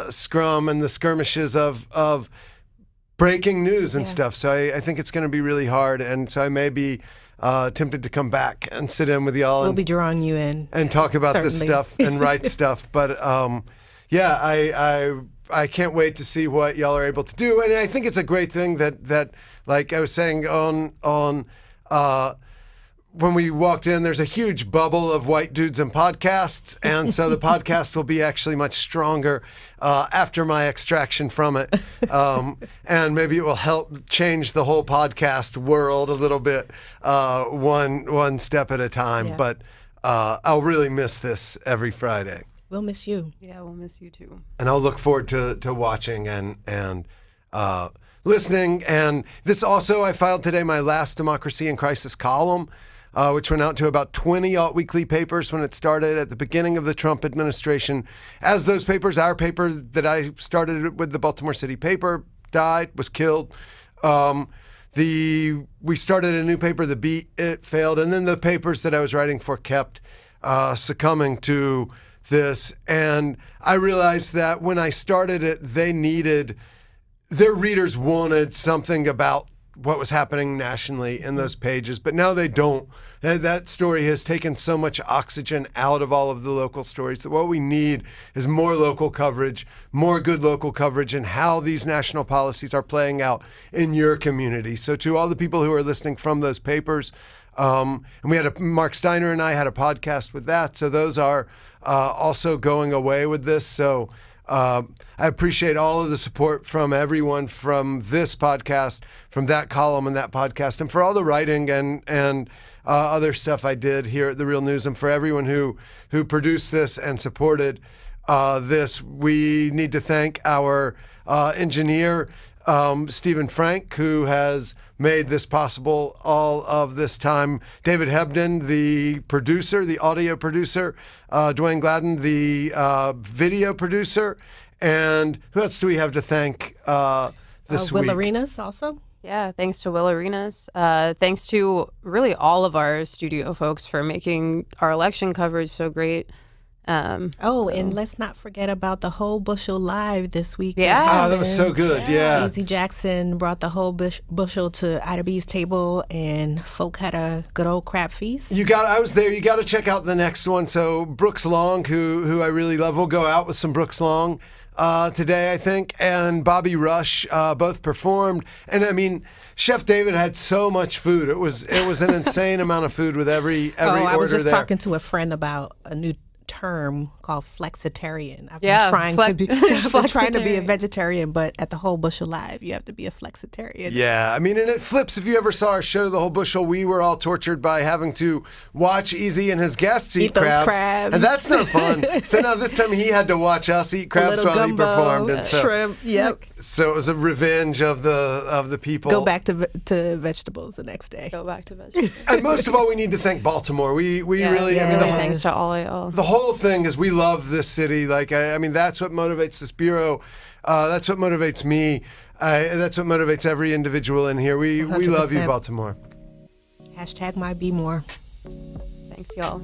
scrum and the skirmishes of breaking news and stuff. So I think it's going to be really hard, and so I may be tempted to come back and sit in with y'all. We'll be drawing you in and talk about this stuff and write stuff. But I can't wait to see what y'all are able to do, and I think it's a great thing that like I was saying on when we walked in, there's a huge bubble of white dudes and podcasts, and so the podcast will be actually much stronger after my extraction from it, and maybe it will help change the whole podcast world a little bit, one step at a time. Yeah. But I'll really miss this every Friday. We'll miss you. Yeah, we'll miss you too. And I'll look forward to watching and listening. And this also, I filed today my last Democracy in Crisis column, which went out to about 20 alt-weekly papers when it started at the beginning of the Trump administration. As those papers, our paper that I started with, the Baltimore City paper, was killed. We started a new paper, The Beat, it failed. And then the papers that I was writing for kept succumbing to this. And I realized that when I started it, their readers wanted something about what was happening nationally in those pages, but now they don't. That story has taken so much oxygen out of all of the local stories that what we need is more local coverage, more good local coverage, and how these national policies are playing out in your community. So to all the people who are listening from those papers, and we had Mark Steiner and I had a podcast with that, so those are also going away with this. So I appreciate all of the support from everyone from this podcast, from that column and that podcast, and for all the writing and other stuff I did here at The Real News, and for everyone who produced this and supported this. We need to thank our engineer, Stephen Frank, who has made this possible all of this time. David Hebden, the producer, the audio producer. Dwayne Gladden, the video producer. And who else do we have to thank this week? Will Arenas also. Yeah, thanks to Will Arenas. Thanks to really all of our studio folks for making our election coverage so great. And let's not forget about the Whole Bushel Live this week. Yeah. That was so good. Yeah. Easy Jackson brought the whole bushel to Ida B's table, and folk had a good old crab feast. I was there. You got to check out the next one. So Brooks Long, who I really love, will go out with some Brooks Long today, I think, and Bobby Rush both performed. And I mean, Chef David had so much food. It was an insane amount of food with every order there. I was just talking to a friend about a new term called flexitarian. I've been trying to be a vegetarian, but at the Whole Bushel Live, you have to be a flexitarian. Yeah, I mean, and it flips. If you ever saw our show, The Whole Bushel, we were all tortured by having to watch Easy and his guests eat crabs. And that's no fun. So now this time he had to watch us eat crabs while he performed. And so, shrimp, yep. So it was a revenge of the people. Go back to vegetables the next day. Go back to vegetables. And most of all, we need to thank Baltimore. We really, I mean, thanks to all y'all. The whole thing is we love this city. Like, I mean, that's what motivates this bureau. That's what motivates me. That's what motivates every individual in here. We love you, Baltimore. Hashtag my be more. Thanks, y'all.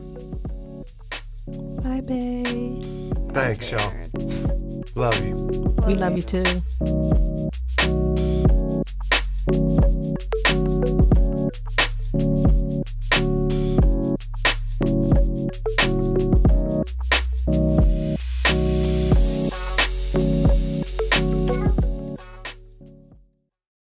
Bye, babe. Thanks, y'all. Love you. We love you too.